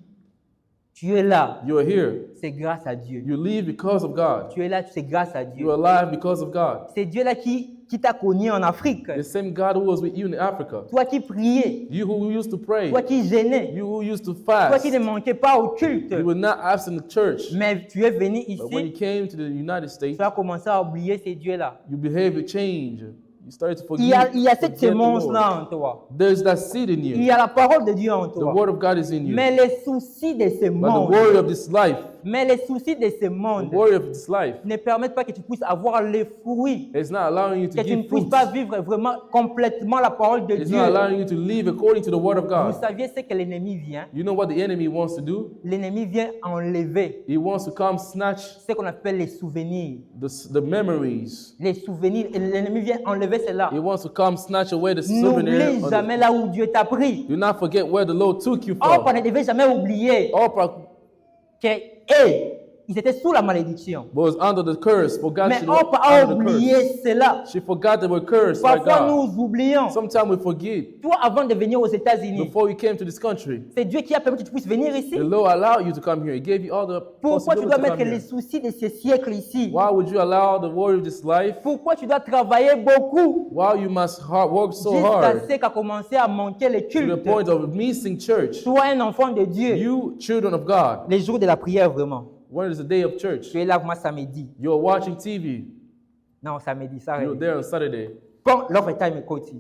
Tu es là, you are here. c'est grâce à Dieu. You live because of God. Tu es là, c'est grâce à Dieu. You are alive because of God. C'est Dieu là qui t'a connu en Afrique. The same God who was with you in Africa. Toi qui priais, You who used to pray. toi qui gênais, You who used to toi fast. qui ne manquais pas au culte. You were not absent in church. Mais tu es venu But when you ici, came to the United States, tu as commencé à oublier ces dieux-là. your behavior changed. You started to Il forget. y a cette forget the Lord. sémence-là en toi. There's that seed in Il y you. a la parole de Dieu en The toi. word of God is in you. Mais les soucis de ce But the monde, worry of this life, mais les soucis de ce the monde worry of this life, ne permettent pas que tu puisses avoir les fruits, it's not allowing you que to tu ne give puisses fruit. pas vivre vraiment complètement la parole de It's Dieu. not allowing you to live according to the word of Vous God. saviez ce que l'ennemi vient? You know what the enemy wants to do? L'ennemi vient enlever He wants to come snatch ce qu'on appelle les souvenirs. the memories. Les souvenirs, et l'ennemi vient enlever cela. He wants to come snatch away the souvenir. N'oublie jamais là où Dieu t'a pris. Do not forget where the Lord took you Or, on from. ne devait jamais oublier Oprah que, hey, ils étaient sous la malédiction. was under the curse. Forgot Mais she Orpa was a under the oublié curse. cela. She forgot they were cursed by Parfois, God. nous oublions. Sometimes we forget. Toi, avant de venir aux États-Unis, Before you came to this country, c'est Dieu qui a permis que tu puisses venir ici. the Lord allowed you to come here. He gave you all the Pourquoi tu possibility dois to mettre come les here. soucis de ce siècle ici? Why would you allow the worry of this life? Pourquoi tu dois travailler beaucoup Why you must work so jusqu'à hard ce qu'à commencer à manquer le to the culte? point of missing church? Toi, un enfant de Dieu, You, children of God, les jours de la prière, vraiment. when is the day of church? Tu es là, moi, samedi. You're watching TV. Non, samedi, ça You're arrive. there on Saturday, Quand l'overtime est côté.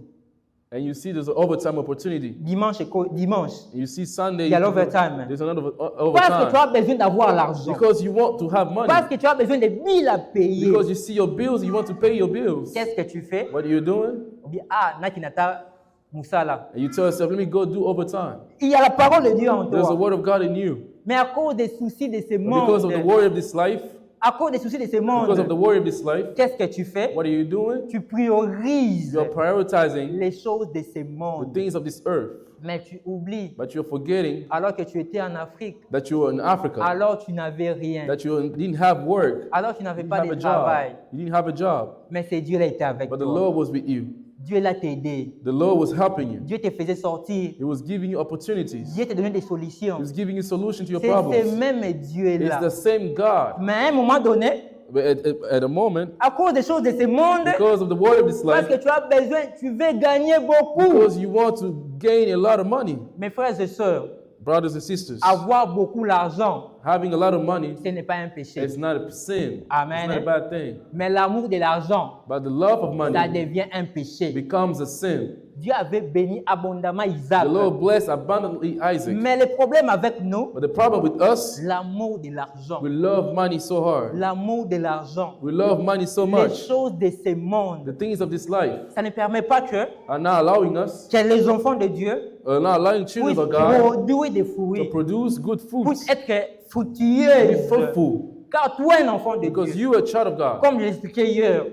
and you see there's an overtime opportunity. Dimanche, dimanche. And you see Sunday, Il y a l'overtime. there's another Parce que tu overtime. as besoin d'avoir l'argent. Because you want to have money. Parce que tu as besoin de billes à payer. Because you see your bills, you want to pay your bills. Qu'est-ce que tu fais? What are you doing? On dit, ah, Nakinata Moussala. And you tell yourself, let me go do overtime. Il y a la parole de Dieu en There's the toi. word of God in you. Mais à cause des soucis de ce But because of the monde, worry of this life, à cause des soucis de ce because of the monde, worry of this life, qu'est-ce que tu fais? what are you doing? Tu priorises You're prioritizing les choses de ce the monde. things of this earth, Mais tu oublies, but you're forgetting alors que tu étais en Afrique, that you were in Africa, alors tu n'avais rien. that you didn't have work, Alors tu n'avais you pas didn't have de a travail. job, you didn't have a job, Mais c'est Dieu là était avec but the toi. Lord was with you. Dieu là t'aidé. The Lord was helping you. Dieu te faisait sortir. He was giving you opportunities. Dieu te donnait des He solutions. was giving you solution to your C'est ce problems. même Dieu It's là. the same God. Mais à un moment donné, But at a moment, à cause des choses de ce monde, because of the worry of this parce life, que tu as besoin, tu veux gagner beaucoup. because you want to gain a lot of money, Mes frères et sœurs, brothers and sisters, avoir beaucoup l'argent, having a lot of money ce n'est pas un péché. is not a sin. Amen. It's not a bad thing. Mais l'amour de l'argent, But the love of ça money devient un péché. becomes a sin. Dieu avait béni abondamment Isaac. The Lord blessed abundantly Isaac. Mais le problème avec nous, But the problem with us, l'amour de l'argent. we love money so hard. L'amour de l'argent. We love money so Les much. choses de ce monde. The things of this life Ça ne permet pas que are not allowing us, les enfants de Dieu are not allowing puissent children of God produire des to fruits, produce good puissent fruits, être be fructueuses. fruitful. Car toi, un enfant de Because Dieu, you are a child of God. comme je l'expliquais hier,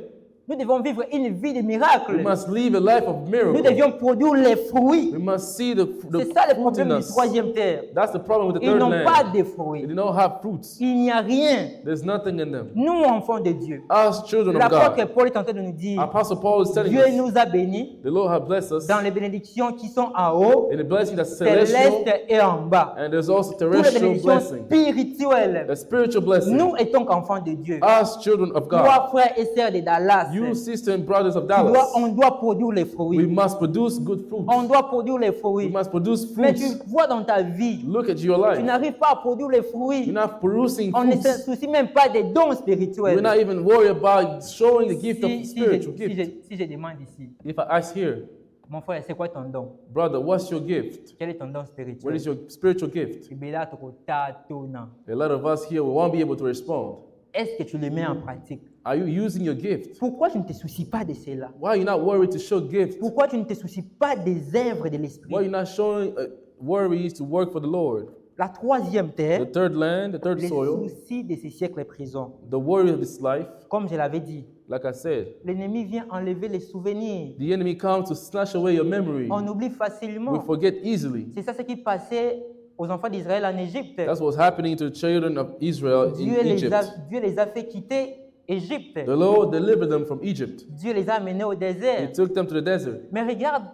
nous devons vivre une vie de We miracles. must live a life of Nous miracles. devions produire les fruits. We must see the C'est ça le fruit problème in du us. troisième terre. That's the problem with the Ils third n'ont pas land. de They fruits. do not have fruits. Il n'y a rien. There's nothing in them. Nous, enfants de Dieu, Us, children of l'apôtre God. Paul est en train de nous dire, Apostle Paul is telling Dieu us, nous a bénis the Lord has blessed us dans les bénédictions qui sont en haut, in a blessing that's celestial, célestes et en bas. and there's also Toutes les terrestrial bénédictions blessing, spirituelles. a spiritual blessing. Nous étant qu'enfants de Dieu, Us, children of God, toi, frères et sœurs de Dallas, you, sisters and brothers of on Dallas, doit produire les we fruits. must produce good fruits. On doit produire les We fruits. must produce Mais tu fruits. vois dans ta vie, Look at your tu life. n'arrives pas à produire les fruits. You're not producing On ne se fruits. soucie même pas des dons We're spirituels. not even worried about showing the gift of Si spiritual gift. je demande ici, If I ask here, mon frère, c'est quoi ton don? brother, what's your gift? Quel est ton don What spirituel? is your spiritual gift? Est-ce A lot of us here won't be able to respond. que tu le mets en pratique? Are you using your gift? Pourquoi tu ne te soucies pas de cela? Why are you not worried to show gift? Pourquoi tu ne te soucies pas des œuvres de Why are l'esprit? you not showing worries to work for the Lord? La troisième The terre, third land, the third les soil, soucis de ce siècle présent. the worry of this life, Comme je l'avais dit, like I said, l'ennemi vient enlever les souvenirs. the enemy comes to snatch away your memory. On oublie We facilement. forget easily. C'est ça ce qui passait aux enfants d'Israël en Égypte. That's what's happening to the children of Israel in Egypt. Dieu les a fait quitter Égypte. The Lord delivered them from Egypt. Dieu les a amenés au He désert. took them to the desert. Mais regarde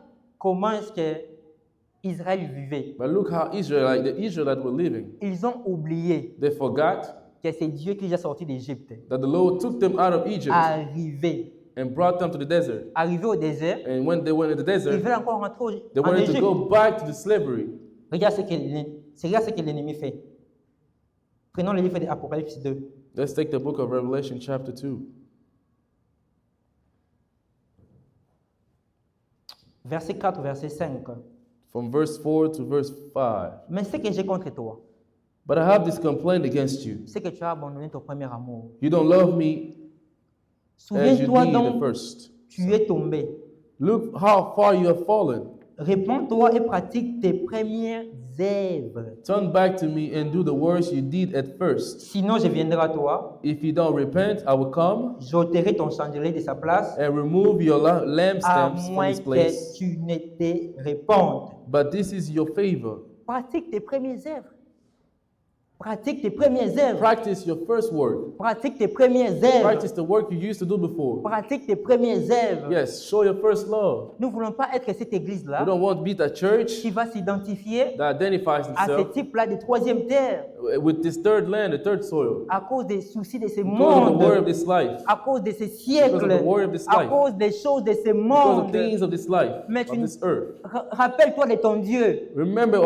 comment est-ce que Israël vivait. But look how the Israelites were living. Ils ont oublié They forgot que c'est Dieu qui les a sortis d'Égypte. that the Lord took them out of Egypt Arrivé. and brought them to the desert. Arrivé au désert, And when they went in the ils desert, veulent encore rentrer they en wanted to Égypte. go back to the slavery. Regarde ce que l'ennemi fait. Prenons le livre d'Apocalypse 2. Let's take the book of Revelation, chapter 2, Verset 4, verset 5. from verse 4 to verse 5. Mais ce que j'ai contre toi, But I have this complaint against you. c'est que tu as abandonné ton premier amour. You don't love me as you Souviens-toi did at donc, first. tu es tombé. Look how far you have fallen. Réponds-toi et pratique tes premières œuvres. Turn back to me and do the works you did at first. Sinon, je viendrai à toi, If you don't repent, I will come j'ôterai ton chandelier de sa place, and remove your à lampstands from moins its place. que tu ne te répondes. But this is your favor. Pratique tes premières œuvres. Pratique tes premières œuvres. Practice your first work. Pratique tes premières œuvres. Practice the work you used to do before. Pratique tes premières œuvres. Yes, show your first love. Nous ne voulons pas être cette We église-là don't want to be that church qui va s'identifier that identifies à ce itself type-là de troisième terre with this third land, the third soil. à cause des soucis de ce Because of the worry of monde, this life. à cause de ce Because siècle, of the worry of this à life. cause des choses de ce Because of monde. things of this life, Mais of tu this earth. rappelle-toi de ton Dieu, Remember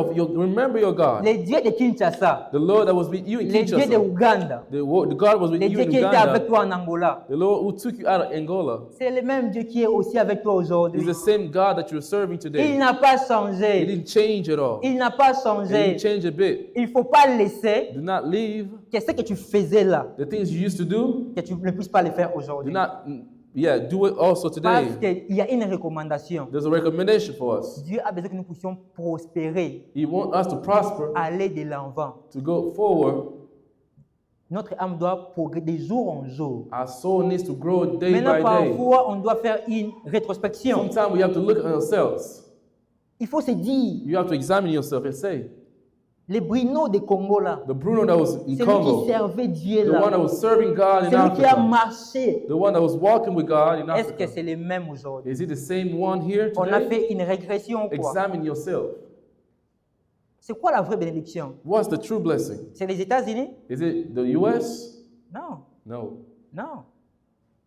your God. le Dieu de Kinshasa, The Lord that was with you in le Dieu de Kinshasa. Ouganda, The God was with le you Dieu in qui était avec Uganda. toi en Angola. The Lord who took you out of Angola C'est le même Dieu qui est aussi avec toi is aujourd'hui. the same God that you're serving Il today. n'a pas He changé. didn't change at all. Il n'a pas He changé. didn't change a bit. Il ne faut pas laisser Do not leave que ce que tu faisais là, the things you used to do. que tu ne puisses pas le faire Do aujourd'hui. not, do it also today. Parce qu'il y a une recommandation. There's a recommendation for us. Dieu a besoin que nous puissions prospérer, He wants us to prosper, aller de l'avant. to go forward. Notre âme doit progresser de jour en jour. Our soul needs to grow day Maintenant, by day. parfois, on doit faire une rétrospection. Sometimes we have to look at ourselves. Il faut se dire, You have to examine yourself and say, le Bruno de Congo là, the Bruno that was in c'est lui qui Congo, servait Dieu the one that là, was serving God in c'est lui qui a Africa, marché. the one that was walking with God in Est-ce que Africa, c'est le même aujourd'hui? is it the same one here On a today? fait une régression ou quoi? Examine yourself. C'est quoi la vraie bénédiction? What's the true blessing? C'est les États-Unis? Is it the U.S.? Non, No. non.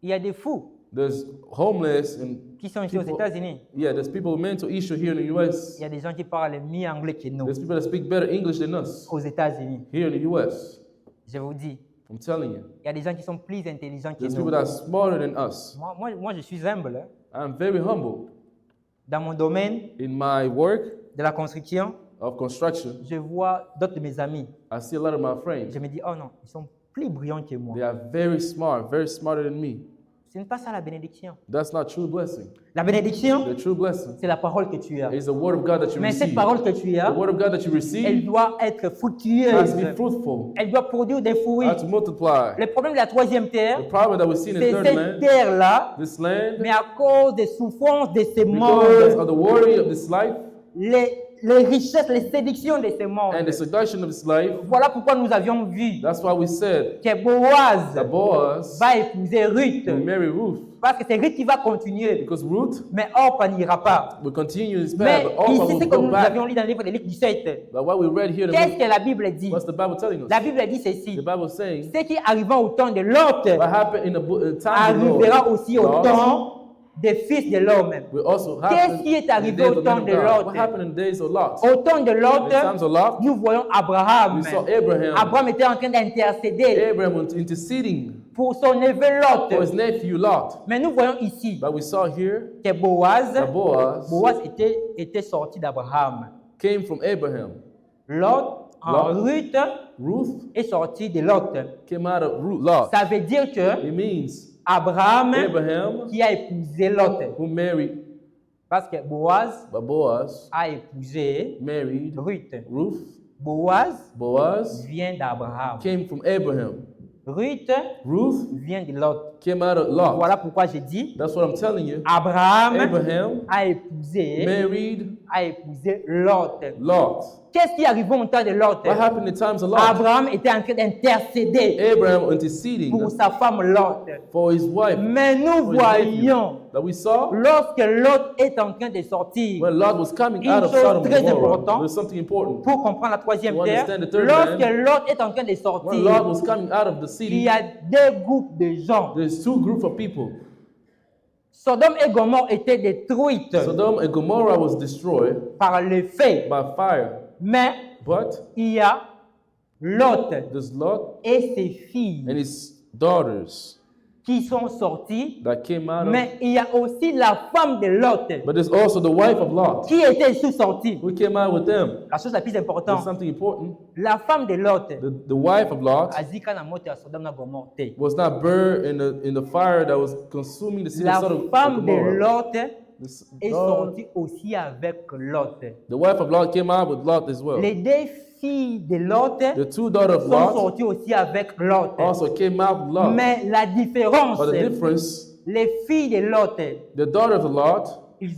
Il y a des fous There's homeless and qui sont ici aux people, États-Unis. yeah, there's people with mental issue here in the U.S. Il y a des gens qui parlent mieux anglais que nous There's people that speak better English than us aux États-Unis. here in the U.S. Je vous dis, I'm telling you. il y a des gens qui sont plus intelligents que There's nous. people that are smarter than us. Moi, je suis humble. Hein. I'm very humble. Dans mon domaine In my work de la construction, of construction, je vois d'autres de mes amis. I see a lot of my Je friends. me dis, oh non, ils sont plus brillants que moi. They are very smart, very smarter than me. Ce n'est pas ça la bénédiction. That's not true blessing. La bénédiction, The true blessing c'est la parole que tu as. is the word of God that you Mais cette receive. parole que tu as, The word of God that you elle receive doit être has to fructueuse. be fruitful, Elle doit produire des fruits. has to multiply. Le problème de la troisième terre, The problem that we see in the c'est third cette land, terre-là, this land, mais à cause des souffrances de ce because monde, of the worry of this life les richesses, les séductions de ce monde. and the seduction of this life, Voilà pourquoi nous avions vu that's why we said que Boaz that Boaz va épouser Ruth. will marry Ruth. Parce que c'est Ruth qui va continuer. Because Ruth Mais Orpah n'ira pas. will continue his Mais path, but Orpah ici, will c'est comme go nous back. avions lu dans le livre de Luc 17. But what we read here, Qu'est-ce que la Bible dit? what's the Bible telling us? La Bible dit The ceci. Bible is saying Ce qui arriva au temps de Lot what happened in the time of arrivera Lot aussi au temps des fils de l'homme. will also Qu'est-ce happen qui est in the arrivé days au of temps men de of God. Lot? What happened in the days of Lot? Au temps de In Lot, the times of Lot, nous voyons Abraham. we saw Abraham. Abraham était en train d'intercéder Abraham was interceding pour son neveu for Lot. his nephew Lot. Mais nous voyons ici But we saw here que Boaz that Boaz était sorti d'Abraham. came from Abraham. Lot, Lot. Ruth Ruth est sorti de Lot. came out of Lot. Ça veut dire que It means Abraham Abraham qui a épousé Lot. who married, Parce que Boaz but Boaz a épousé married Ruth. Ruth. Boaz Boaz vient d'Abraham. came from Abraham. Ruth Ruth vient de Lot. came out of Lot. Voilà pourquoi j'ai dit That's what I'm telling you. Abraham Abraham a épousé Lot. Lot. Qu'est-ce qui arrive au temps de Lot? What happened in times of Lot? Abraham était en train d'intercéder Abraham interceding pour sa femme Lot. for his wife. Mais nous For his nephew. voyons, That we saw lorsque Lot est en train de sortir, when Lot was coming Une out of chose Sodom très and Gomorrah. importante. There's something important. pour comprendre la troisième To terre, understand the third lorsque man, Lot est en train de When sortir, Lot was coming out of the il city, y a deux groupes de gens. there's two groups of people. Sodome et Gomorrhe étaient détruites Sodom and Gomorrah was destroyed par le feu. by fire. Mais But il y a Lot there's Lot et ses filles and his daughters qui sont sorties. that came out of. Mais il y a aussi la femme de Lot But there's also the wife of Lot qui était aussi sortie. who came out with them. La chose la plus There's importante, something important. la femme de Lot The wife of Lot a dit quand la mort à Sodome et Gomorrhe. was not burned in the fire that was consuming the city La of Sodom and femme de Gomorrah. Lot The est daughter- sortie aussi avec Lot. The wife of Lot came out with Lot as well. Les deux filles de Lot The two daughters of sont Lot sorties aussi avec Lot. also came out with Lot. Mais la différence, But the difference, les filles de Lot, the daughters of Lot ils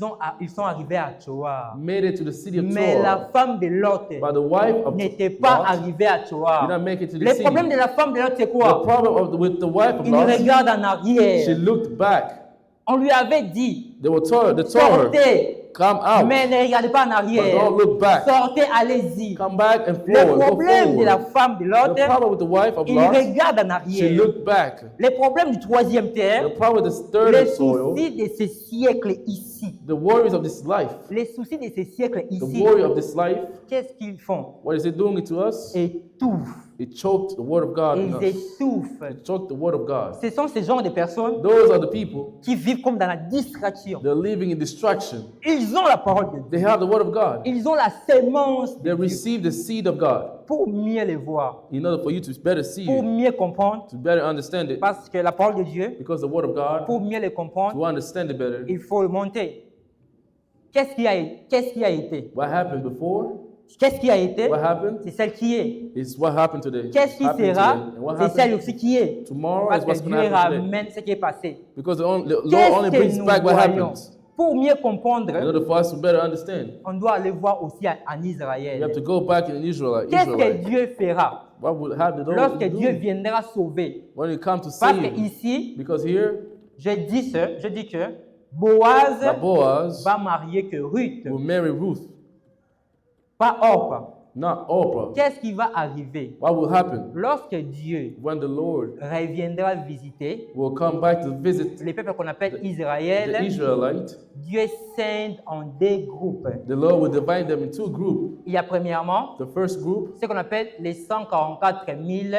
sont arrivés à Tsoar. made it to the city of Mais la Troy. femme de Lot But the wife of n'était pas Lot arrivée à did Tsoar. not make it to the Le city. problème de la femme de Lot, c'est The quoi? problem with the wife of Il Lot, regarde en she arrière. looked back. On lui avait dit, They told her, sortez, come out, mais ne regardez pas en but arrière. don't look back. Sortez, allez-y. Come back and Le forward. Go problème de la forward. femme de Lot, The problem with the wife of il Lot, regarde en she arrière. looked back. Le problème du troisième The terre, problem with this third les soil, soucis de ce siècle ici, the worries of this life, les soucis de ce siècle the ici, worry of this life, qu'est-ce qu'ils font? what is it doing to us? Étouffent. It choked the word of God in Ils us. étouffent. It choked the word of God. Ce sont ces genres de personnes Those are the people qui vivent comme dans la distraction. that are living in distraction. Ils ont la parole de Dieu. They have the word of God. Ils ont la sémence They receive the seed of God. pour mieux les voir, In order for you to better see pour it, mieux comprendre. to better understand it, Parce que la parole de Dieu, because the word of God, pour mieux les comprendre, to understand it better, il faut le monter. Qu'est-ce qui a été? what happened before, Qu'est-ce qui a été? what happened, C'est celle qui est. is what happened today. Qu'est-ce qui Happened sera? today. And what C'est celle happened aussi qui est. tomorrow Parce is que what's Dieu going to happen today. ramène ce qui est passé. Because the Lord only Qu'est-ce brings que nous back what voyons? happens. Pour mieux comprendre, In order for us to better understand, on doit aller voir aussi en we Israël. have to go back in Israel. Qu'est-ce que Dieu fera What will happen to those lorsque who Dieu do viendra sauver? when it comes to Parce que save? ici, Because here, je dis que Boaz that Boaz va marier que Ruth, will marry Ruth, pas Orpah. not Oprah. Qu'est-ce qui va arriver What will happen lorsque Dieu when the Lord reviendra visiter will come back to visit les peuples qu'on appelle the Israël? Israelites? Dieu scinde en deux groupes. The Lord will divide them in two groups. Il y a premièrement The first group ce qu'on appelle les 144 000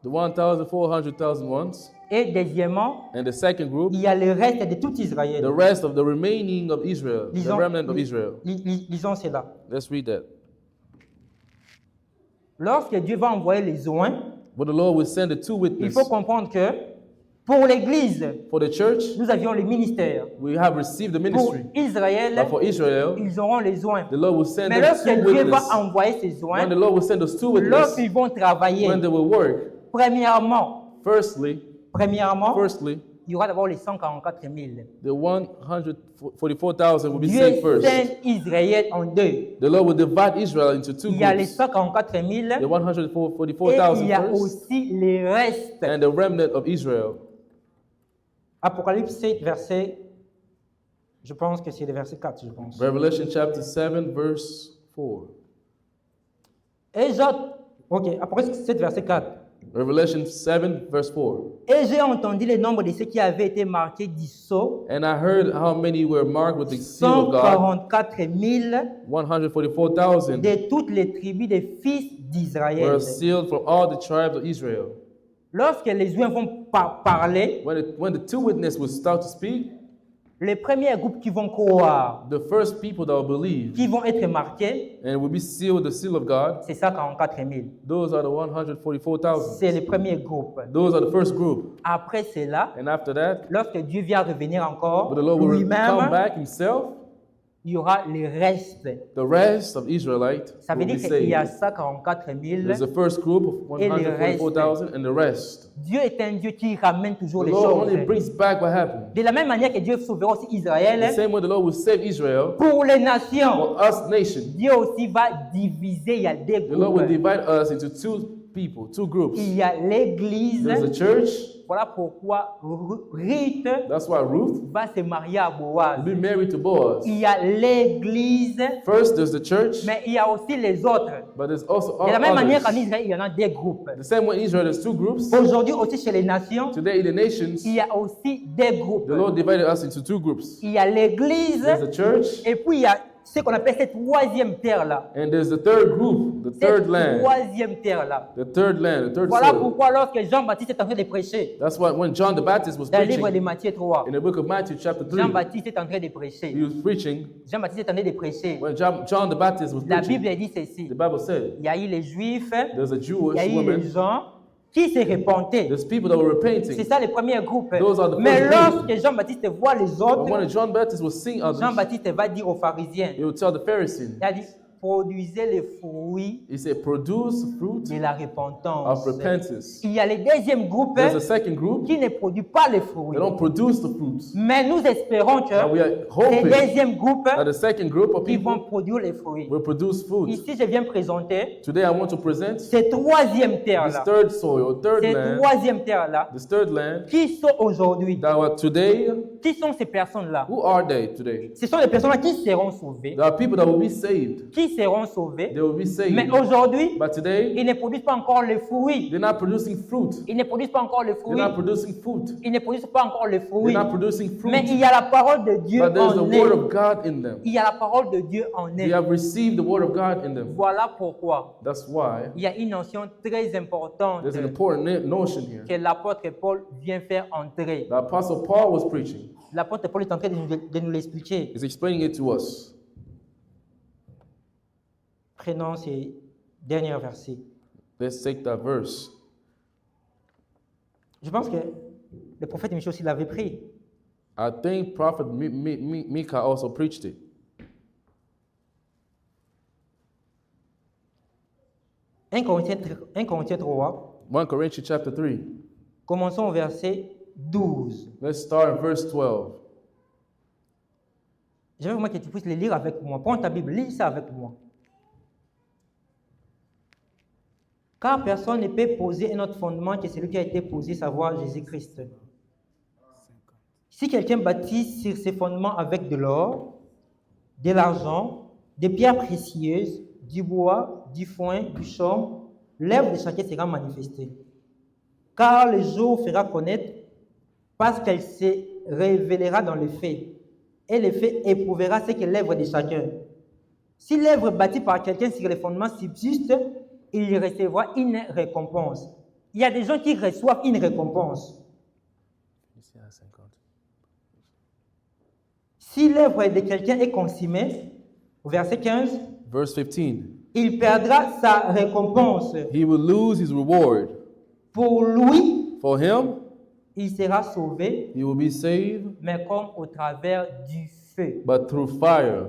The 1,400,000 ones. Et deuxièmement, And the second group, il y a le reste de tout Israël. the rest of the remaining of Israel, the remnant of Israel. Lisons cela. Let's read that. Lorsque Dieu va envoyer les oins, But the Lord will send the two il witnesses. faut comprendre que pour l'Église, For the church, nous avions le ministère. we have received the Pour ministry. Israël, But for Israel, ils auront les oins. the Lord will send Mais the lorsque two Dieu va witnesses. envoyer ces When the oins, Lord will send those two witnesses, lorsqu'ils vont travailler, when they will work, premièrement, firstly, il y aura d'abord les 144 000. the 144,000 will be Dieu saved first. scinde Israël en deux. The Lord will divide Israel into two Il y a les groups. 144 000 The et il y 144,000 a first, aussi les restes. and the remnant of Israel. Apocalypse 7, verset, je pense que c'est le verset 4, je pense. Revelation chapter 7, verse 4. Et Apocalypse 7, verset 4. Revelation 7, verse 4. Et j'ai entendu le nombre de ceux qui avaient été marqués du sceau, And I heard how many were marked with the seal of God, 144 000 144,000 de toutes les tribus des fils were d'Israël. sealed from all the tribes of Israel. Lorsque les oins vont parler, When the two witnesses will start to speak, les premiers groupes qui vont croire, the first people that will believe qui vont être marqués, and will be sealed with the seal of God, c'est 144 000. those are the 144,000. C'est le premier groupe. Those are the first group. Après cela, And after that, lorsque Dieu vient revenir encore, but the Lord will come lui-même, back himself, il y aura les restes. the rest of Israelites Ça veut will be dire qu'il y a saved. 144 There's 000. the first group of Et les 144,000 and the rest. Dieu est un Dieu qui ramène toujours The les Lord only choses. brings back what happened. De la même manière que Dieu sauvera aussi The Israël, same way the Lord will save Israel, pour les nations, for us nation, Dieu aussi va diviser. Il y a des the Lord will groupes. divide us into two people, two groups. Il y a l'Église. There's the church. Voilà pourquoi Ruth That's why Ruth va se marier à Boaz. will be married to Boaz. Il y a l'Église, First, there's the church, mais il y a aussi les autres. but there's also all De la même manière qu'en others. Israël, il y en a des groupes. The same way in Israel, there's two groups. Aujourd'hui aussi chez les nations, Today, in the nations, il y a aussi des groupes. the Lord divided us into two groups. Il y a l'Église There's the church, et puis il y a ce qu'on appelle cette troisième terre-là. and there's the third group, the Cette third land. troisième terre-là. The third land, the third Voilà soil. pourquoi lorsque Jean-Baptiste est en train de prêcher, That's why when John the Baptist was dans le livre de preaching Matthieu 3, in the book of Matthew, chapter 3, Jean-Baptiste est en train de he prêcher. was preaching. Jean-Baptiste est en train de prêcher. When John the Baptist was La preaching, Bible dit ceci. the Bible said Il y a eu les Juifs, there's a il y Jewish a eu woman, les gens qui se repentaient. there's people that were C'est repenting. ça le premier groupe. Those are the Mais first group. lorsque Jean-Baptiste voit les But autres, when John the Baptist was seeing others, Jean-Baptiste va dire aux pharisiens, he would tell the Pharisees, il a dit, produisez les fruits he said, produce fruit de la of repentance. repentance. Il y a le deuxième groupe There's a second group, qui ne produit pas les fruits. they don't produce the fruits. Mais nous espérons que And we are le hoping deuxième groupe, that the second group of ils vont people produire les fruits. will produce fruit. Ici, je viens présenter Today I want to present cette troisième this terre-là. third soil, third Cette land, troisième terre-là. this third land, Qui sont aujourd'hui? that are today, Qui sont ces personnes-là? who are they today? Ce sont les personnes qui seront sauvées. There are people that will be saved. Qui seront sauvées. They will be saved. Mais aujourd'hui, But today, ils ne produisent pas encore les fruits. they're not producing fruit. Ils ne produisent pas encore les They're fruits. not producing fruit. Ils ne produisent pas encore les They're fruits. not producing Mais il fruit. y a la parole de Dieu But there's the en word eux. of God in them. Il y a la parole de Dieu en They eux. have received the word of God in them. Voilà pourquoi That's why il y a une notion très importante there's an important notion here. que l'apôtre Paul vient faire entrer. The Apostle Paul was preaching. L'apôtre Paul est en train de nous l'expliquer. He's explaining it to us. Prenons ces derniers versets. Let's take that verse. Je pense que le prophète Michel aussi l'avait pris. I think Prophet Micah also preached it. Un Corinthiens 3, 1 Corinthians chapter 3. commençons au verset 12. Let's start at verse 12. Je veux vraiment que tu puisses le lire avec moi. Prends ta Bible, lis ça avec moi. Car personne ne peut poser un autre fondement que celui qui a été posé, savoir Jésus-Christ. Si quelqu'un bâtit sur ces fondements avec de l'or, de l'argent, des pierres précieuses, du bois, du foin, du chaume, l'œuvre de chacun sera manifestée. Car le jour fera connaître, parce qu'elle se révélera dans les faits, et le fait éprouvera ce qu'est l'œuvre de chacun. Si l'œuvre bâtie par quelqu'un sur les fondements subsiste, il recevra une récompense. Il y a des gens qui reçoivent une récompense. Si l'œuvre de quelqu'un est consommée, au verset 15, Verse 15. il perdra sa récompense. He will lose his reward. Pour lui, For him, il sera sauvé, he will be saved, mais comme au travers du feu. but through fire.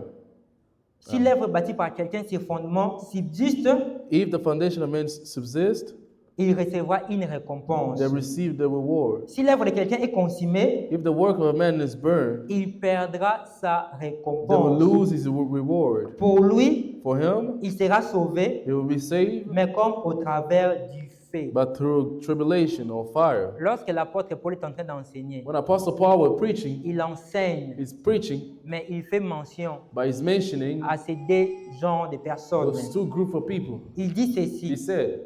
Si l'œuvre bâtie par quelqu'un, ses fondements subsistent, If the foundation of men subsist, il recevra une récompense. they receive the reward. Si l'œuvre de quelqu'un est consumée, If the work of a man is burned, il perdra sa they will récompense. lose his reward. Pour lui, For him, il sera sauvé, he will be saved, mais comme au travers du feu. but through tribulation or fire. Lorsque l'apôtre Paul est en train d'enseigner, When Apostle Paul was preaching, il enseigne, he's preaching, mais il fait mention but he's mentioning à ces deux genres de personnes. those two groups of people. Il dit He ceci, said,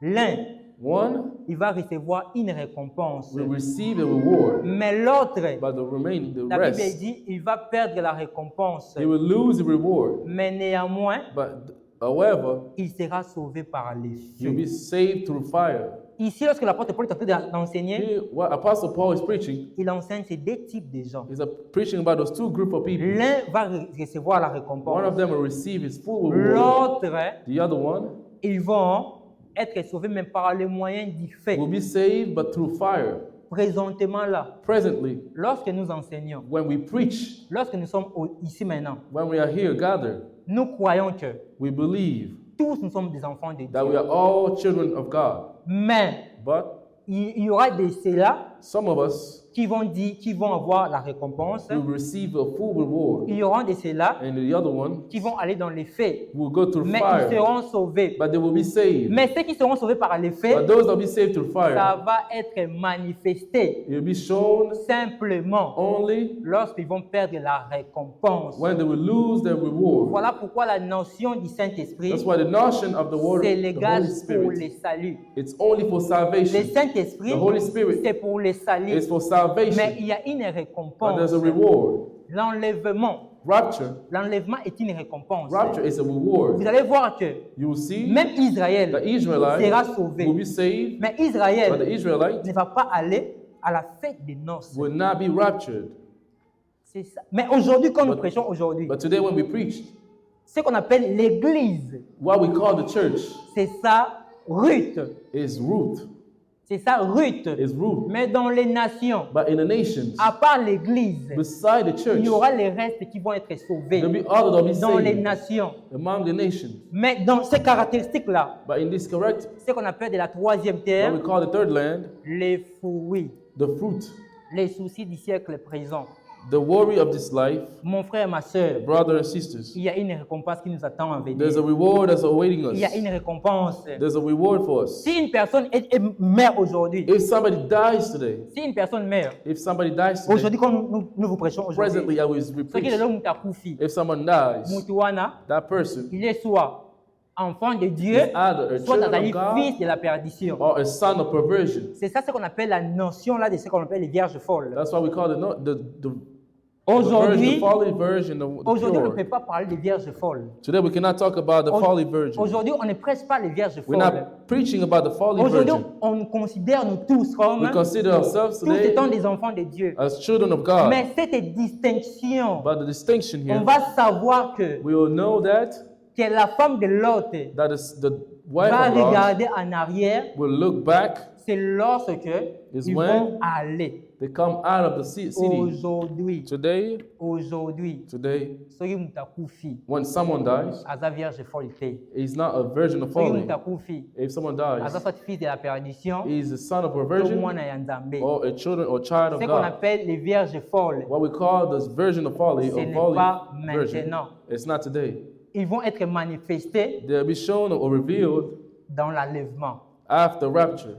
l'un, one il va recevoir une récompense, will receive a reward, mais l'autre, but the remaining, the la Bible rest, dit, il va perdre la récompense, he will lose the reward. mais néanmoins, But however, il sera sauvé par les you'll feux. be saved through fire. Ici, lorsque l'apôtre Paul est en train d'enseigner, Here, what Apostle Paul is preaching, il enseigne ces deux types de gens. he's preaching about those two groups of people. L'un va recevoir la One of récompense, them will receive his full reward. l'autre, The other one ils vont être sauvés, mais par le moyen du fait. will be saved, but through fire. Présentement là, Presently, lorsque nous enseignons, when we preach, lorsque nous sommes ici maintenant, when we are here gathered, nous croyons que we believe tous nous sommes des enfants de that we Dieu. are all children of God. Mais But il y aura de ceux-là some of us qui vont avoir la récompense. will receive a full reward, Il y aura de ceux-là and the other one qui vont aller dans les faits. will go through Mais ils fire, seront sauvés. but they will be saved. Mais ceux qui seront sauvés par les But faits, those that will be saved through ça fire, va être manifesté it will be shown simplement only lorsqu'ils vont perdre la récompense. when they will lose their reward. Voilà pourquoi la notion du Saint-Esprit, That's why the notion of the word, c'est the légal Holy pour les Spirit, saluts. it's only for Le salvation. Saint-Esprit, The Holy Spirit c'est pour les saluts. is for Mais salvation, il y a une but récompense. there's a reward. L'enlèvement. Rapture, L'enlèvement est une récompense. rapture is a Vous reward. allez voir que You will see même Israël the Israelites sera sauvé. will be saved, Mais but the Israël Israelites ne va pas aller à la fête des noces. will not be raptured. C'est ça. Mais aujourd'hui, quand nous But- prêchons aujourd'hui, But today when we preach, ce qu'on appelle l'Église, what we call the church c'est ça, Ruth. is Ruth, C'est ça, Ruth. is Ruth. Mais dans les nations, But in the nations, à part l'Église, beside the il church, y aura les restes qui vont être sauvés there'll be others that will be dans les saved nations. among the nations. Mais dans ces caractéristiques-là, But in this correct, ce qu'on appelle de la troisième what terre, we call the third land, les fruits, the fruit, les soucis du siècle présent. the worry of this life, Mon frère, ma soeur, brothers and sisters, il y a une récompense qui nous attend en there's a venir. reward that's awaiting Il y a us. une récompense. There's a reward for us. Si une personne meurt aujourd'hui, If somebody dies today, si une personne meurt, if somebody dies today, aujourd'hui, quand nous vous prêchons aujourd'hui, presently I will ce qui est preach. là mutakufi, If someone dies, mutuana, that person il est soit enfant de Dieu, is either a soit child dans of God fils de la perdition. or a son of perversion. C'est ça ce qu'on appelle la notion là de ce qu'on appelle les vierges folles. That's why we call the Aujourd'hui, folly virgin, the aujourd'hui, on ne pure. peut pas parler des vierges folles. Today we cannot talk about the folly virgin. Aujourd'hui, on ne prêche pas les vierges We're folles. not preaching about the folly Aujourd'hui, virgin. on nous considère nous tous comme We consider ourselves tous today étant des enfants de Dieu. as children of God. Mais cette distinction, But the distinction on here, va savoir que we will know that la femme de Lot that is the wife va of God regarder en arrière, will look back. c'est lorsque Is ils when vont aller. They come out of the city. Aujourd'hui, Today, soki mutu akufi when someone dies, aza vierge folle te. he's not a virgin of Soki folly. mutu akufi If someone aza dies, soit fils de la perdition he's a son of to perversion mwana ya Nzambe. or a children or child of Ce qu'on God. appelle les vierges folles, What we call this version of folly ce or n'est folly pas version, maintenant. it's not today. Ils vont être manifestés They'll be shown or revealed dans l'enlèvement. after rapture.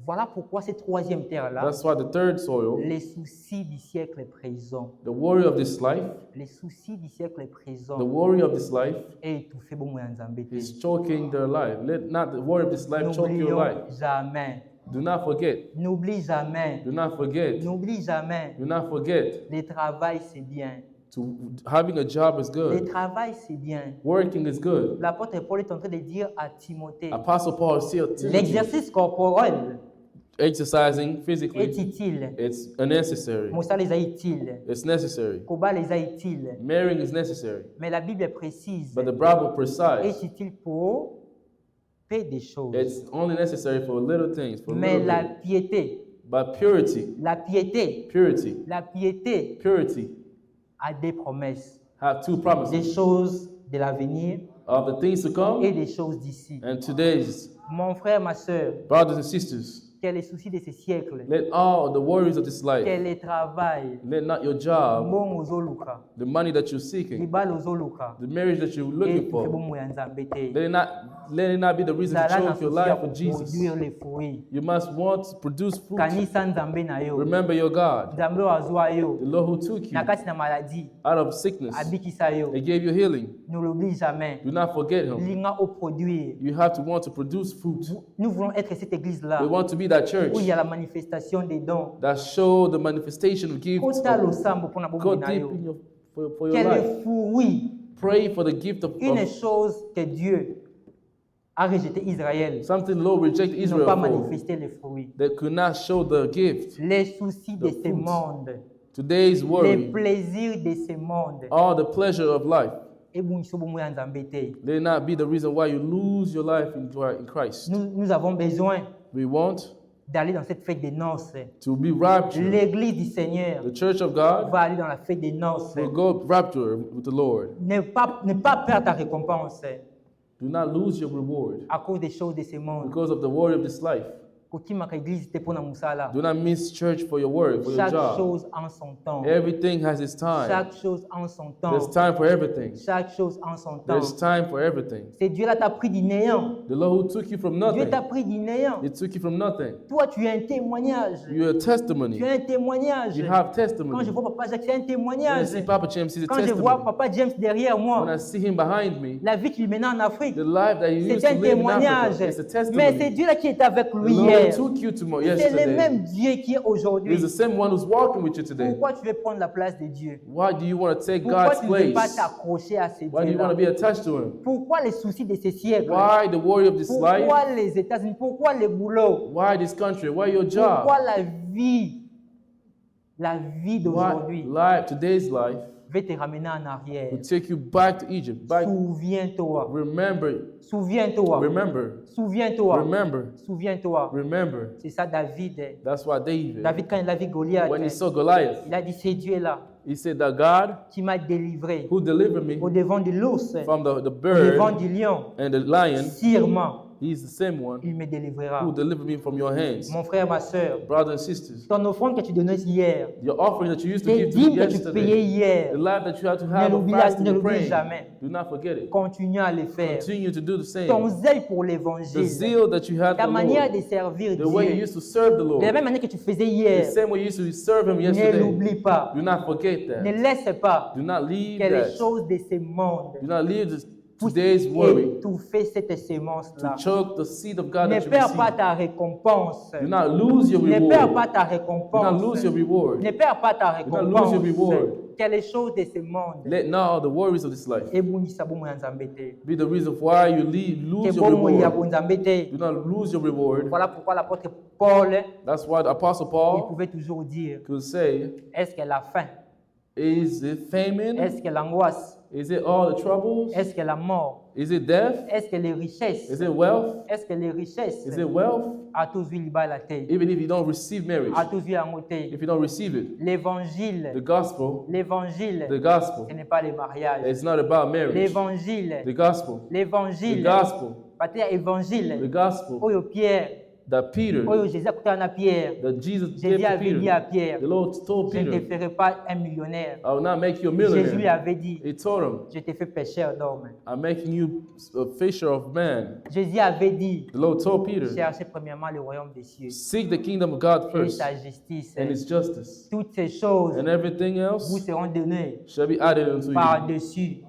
Voilà pourquoi cette troisième terre-là, That's why the third soil, les soucis du siècle présent, the worry of this life, les soucis du siècle présent, the worry of this life est étouffé bon ya Nzambe te. is choking their life. Let not the worry of this life choke your life. N'oublions jamais, Do not forget. n'oublie jamais, Do not forget. n'oublie jamais, Do not forget. le travail c'est bien, Having a job is Le good. travail, c'est bien. Working is good. L'apôtre Paul est en train de dire à Timothée, Apostle Paul said Timothy, l'exercice corporel exercising physically, est utile. it's unnecessary. Moussa les a utile. It's necessary. Koba les a utile. Marrying is necessary. Mais la Bible est précise. But the Bible Est precise. utile pour peu de choses. It's only necessary for little things, for Mais little la bit. piété, But purity, la piété, purity, la piété purity a des promesses. have two Des promises choses de l'avenir of the things to et come des choses d'ici. and today's. Mon frère, ma soeur, Brothers and sisters, quel est le souci de ce siècle? let all the worries of this life, Quel est le travail? let not your job, Bon ozoluka, the money that you're seeking, libala ozoluka, the marriage that you're et looking tu fais for, bon ya Nzambe te. let it not be the reason to Zala na choke your souci ya life for Jesus. produire les fruits. You must want to produce fruit. Kanisa Nzambe na yo. Remember your God, Nzambe oyo azwa yo. the Lord who took you Na kati na maladie, out of sickness abikisa yo. and gave you healing. Ne l'oublie jamais. Do not forget Him. Linga au produire. You have to want to produce fruit. Nous voulons être cette église-là We want to be that church où il y a la manifestation des dons. that show the manifestation of gifts. Kota losambo mpona Go bobo na deep yo. in for your Quel life. est fruit? Pray for the gift of Une chose que Dieu a rejeté Israël. something the Lord rejected Ils n'ont pas Israel for. manifesté les fruits. They could not show the gift. Les soucis de The ce fruit. monde, Today's les worry, plaisirs de ce monde. all the pleasure of life, Et bon, iso bomo ya Nzambe te. may not be the reason why you lose your life in Christ. Nous avons besoin We want d'aller dans cette fête des noces. to be raptured. L'église du Seigneur The church of God va aller dans la fête des noces. will go rapture with the Lord. Ne pas perdre ta récompense Do not lose your reward à cause des choses de ce monde. because of the worry of this life. Kotimaka église te pona musala. Do not miss church for your work, for your Chaque job. chose en son temps. Everything has its time. Chaque chose en son There's temps. time for everything. Chaque chose en son temps. There's time for everything. C'est Dieu là t'a pris du néant. The Lord who took you from Dieu nothing, t'a pris du néant. He took you from nothing. Toi, tu es un témoignage. You're a Tu testimony. es un témoignage. You have Quand testimony. je vois Papa Jacques, c'est un When I témoignage. see Papa James, he's a Quand je vois testimony. Papa James derrière When moi, I see him behind me, la vie qu'il menait en Afrique, the life that he used c'est to un live in témoignage. Africa, it's a Mais c'est testimony. Dieu là qui est avec The lui Lord hier. took you to C'est le yesterday. même Dieu qui est aujourd'hui. He's the same one who's walking with you today. Pourquoi tu veux prendre la place de Dieu? Why do you want to take Pourquoi God's tu ne veux pas place? t'accrocher à ces Why do you want dieux-là? to be attached to Him? Pourquoi les soucis de ce siècle? Why the worry of this life? Pourquoi les États-Unis? Pourquoi le boulot? Why this country? Why your Pourquoi job? la vie Why d'aujourd'hui life, today's life va te ramener en arrière? will take you back to Egypt. Back. Souviens-toi. Remember, Souviens-toi. remember, Souviens-toi. remember, Souviens-toi. remember. C'est ça David. That's why David, David, quand il a vu Goliath, when he saw Goliath, il a dit, c'est Dieu là he said that God qui m'a délivré who delivered me au devant de l'ours, from the au devant bird du lion. and the lion, Sûrement, he's the same one il me délivrera. who delivered me from your hands. Mon frère, ma soeur, Brothers and sisters, ton offrande que tu donnais hier, your offering that you used to tes give to me dîmes que tu payais yesterday, hier, the life that you had to ne have of l'oublie fasting ne and l'oublie praying, jamais. do not forget it. Continue à le faire. Continue to do the Ton same. zèle pour The l'évangile, zeal that you had ta for the manière Lord, de servir the way you Dieu, used to serve the de la Lord, même manière que tu faisais the hier, same way you used to serve Him ne yesterday. l'oublie pas. Do not forget Ne that. laisse pas Do not leave que les that. choses de ce monde Do not leave puissent today's worry étouffer cette to sémence-là. choke the seed of God Ne that you perds pas receive. ta récompense. Do not lose your Ne perds reward. pas ta Do not récompense. lose your reward. Ne perds pas ta Do not lose your récompense. reward. Que les choses de ce monde Let not the worries of this life ebungisa bomo ya Nzambe te. be the reason why you lose Que your bomo ya reward. Nzambe te. Do not lose your reward. Voilà pourquoi l'apôtre Paul, That's why the Apostle il Paul pouvait toujours dire, could say, est-ce que la faim, is it famine? est-ce que l'angoisse, Is it all the troubles? est-ce que la mort, Is it death? est-ce que les richesses, Is it wealth? est-ce que les richesses, Is it wealth? à tous vu liba la terre, Even if you don't receive marriage, à tous vu en côté. if you don't receive it, L'évangile, the gospel, l'évangile, the gospel, ce n'est pas le mariage. it's not about marriage. L'évangile, The gospel, the l'évangile, gospel, parce que the évangile, gospel oyo Pierre, that Peter, oyo Jésus a coupé à Pierre. that Jesus gave Jésus to avait dit à Peter. Pierre, The Lord told je ne te Peter, ferai pas un millionnaire. I will not make you a Jésus lui millionaire. avait dit, He told him, je te fais pécheur d'hommes. I'm making you a fisher of men. Jésus avait dit, The Lord told Peter, cherchez premièrement le royaume des cieux seek the kingdom of God et first sa justice. and His justice, Toutes ces choses and everything vous else seront données shall be added unto you. par-dessus.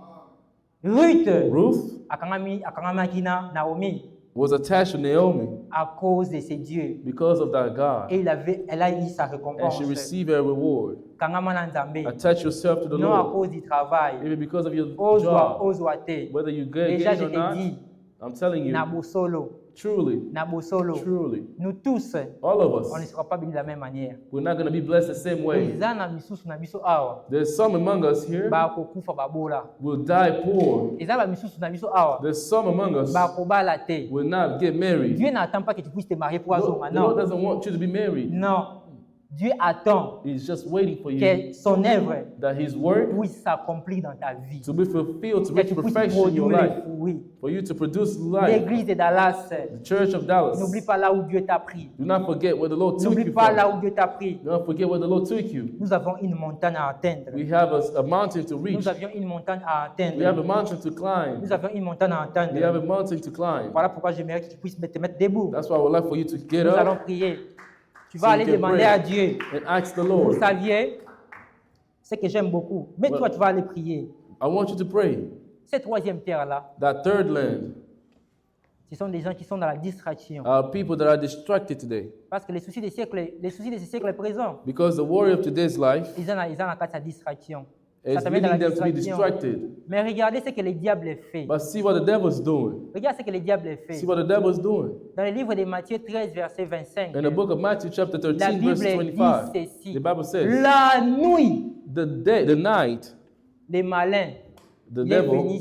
Ruth, Ruth, akangamaki na Naomi, was attached to Naomi à cause de ses dieux. because of that God. Et elle a eu sa And récompense. she received a reward. Kangama na Nzambe. Attach yourself to the Non à Lord. cause du travail. Even because of your Ozwa, job. ozwa te. Whether you Déjà, gain je or te not, dis, I'm telling you, Nabosolo, truly, Nabosolo. truly, Nous tous, all of on ne us, sera pas bénis de la même manière. we're not going to be blessed the same way. Eza na misusu na biso awa. There's some among us here Bakokufa babola. will die poor. Eza ba misusu na biso awa. There's some among us Bakobala te. will not get married. Dieu n'attend pas que tu puisses te marier pour The azonga. Lord Non. doesn't want you to be married. Non. Dieu attend He's just waiting for you que son œuvre that His work puisse s'accomplir dans ta vie. to be fulfilled, to Que reach tu puisses perfection in your produire life, les fruits. for you to produce life. L'église de Dallas, The Church of Dallas. n'oublie pas là où Dieu t'a pris. Do not forget where the Lord took N'oublie you pas là from. où Dieu t'a pris. Do not forget where the Lord took you. Nous avons une montagne à atteindre. We have a mountain to reach. Nous avions une montagne à We have a atteindre. mountain to climb. Nous avions une montagne à We have a atteindre. mountain to climb. Voilà pourquoi j'aimerais que tu puisses te mettre debout. That's why I would like for you to get Nous allons up prier. Tu So vas you aller can demander pray. à Dieu. and ask the Vous Lord. saviez, c'est que j'aime beaucoup. Mais Ouais. toi, tu vas aller prier. I want you to pray. Cette troisième terre-là, That third land ce sont des gens qui sont dans la distraction. are people that are distracted today. Parce que les soucis des siècles, les soucis de ce siècle présent, Because the warrior of today's life ils ont la distraction. is Ça te met dans la leading them to be distraction. distracted. Mais regardez ce que le diable fait. But see what the devil's doing. Regarde ce que le diable fait. See what the devil's doing. Dans le livre de Matthieu 13, verset 25, In the book of Matthew, chapter la 13, Bible verse dit 25, ceci. the Bible says, La nuit, the night, les malins, the il est venu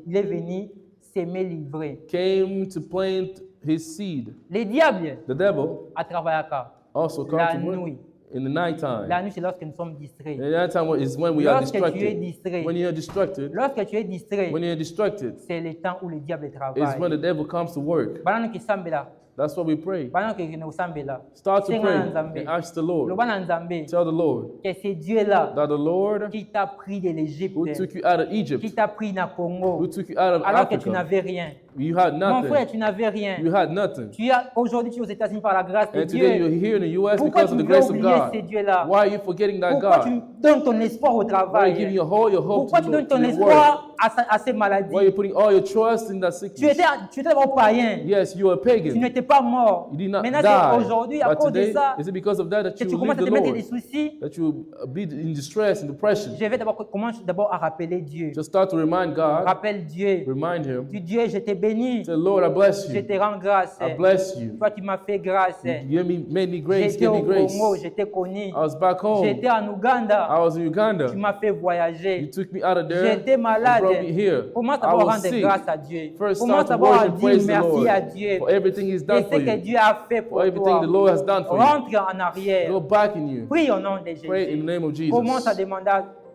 devil s'aimer livrer. came to plant his seed. Le diable The devil a travaillé à quoi? also La comes to work nuit. in the nighttime. La nuit, c'est lorsque nous sommes distraits. And the nighttime is when we are Lorsque tu es distracted. distrait, When you're distracted, lorsque tu es distrait, when you're distracted, c'est le temps où le diable is when travaille. the devil comes to work. Pendant que sambela, That's why we pray. pendant que nous sambela, Start to Senga pray na Nzambe. and ask the le Lord. bana Nzambe, Tell the Lord que c'est Dieu-là that the Lord qui t'a pris de l'Égypte, who took you out of qui Egypt, t'a pris dans Congo, who took you out of alors que tu Africa, n'avais rien. you had Mon frère, nothing. tu n'avais rien. You had nothing. Aujourd'hui, tu es aux États-Unis par la grâce de And today you're Dieu. here in the U.S. Pourquoi because tu of the veux grace of oublier God. ces dieux-là? Why are you forgetting that Pourquoi tu God? donnes ton espoir au Why are you travail? giving all your hope Pourquoi tu to donnes ton the work? espoir à ces Why are maladies? you putting all your trust in that Tu sickness? étais d'abord païen. Yes, you are a Tu pagan. n'étais pas mort. You did not Maintenant, c'est die. aujourd'hui, à But cause de today, ça, is it because of that that que you tu will commences leave à the te mettre des Lord? soucis. That you will be in distress and depression? Je vais commence d'abord à rappeler Dieu. Just start to remind God. Rappelle Dieu. Remind Him. Dis Dieu, je t'ai béni. Say, Lord, I bless Je you. te rends grâce. I bless you. Toi qui m'as fait grâce. You made me grace, J'étais give au me grace. Congo, je t'ai connu. I was back home. J'étais en Ouganda. I was in Uganda. Tu m'as fait You voyager. took me out of there J'étais and malade. brought me here. Commence I d'abord à was rendre sick. grâce à Dieu. First Commence start to d'abord à worship, dire praise the merci à Lord Dieu. for everything He's Et done ce for que you, Dieu a fait for pour everything toi. the Lord has done for you. Rentre en arrière. Go back in you. Prie au nom de Pray in the Jésus. name of Jesus. Commence à demander.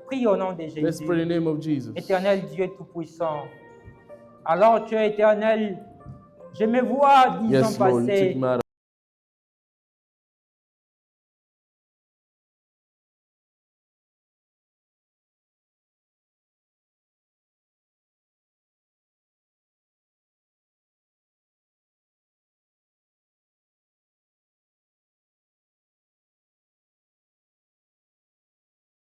Prie au nom de Let's pray in Jésus. the name of Jesus. Éternel Dieu Tout-Puissant. Alors tu es éternel. Je me vois 10 ans Yes, Lord, you took passés. me out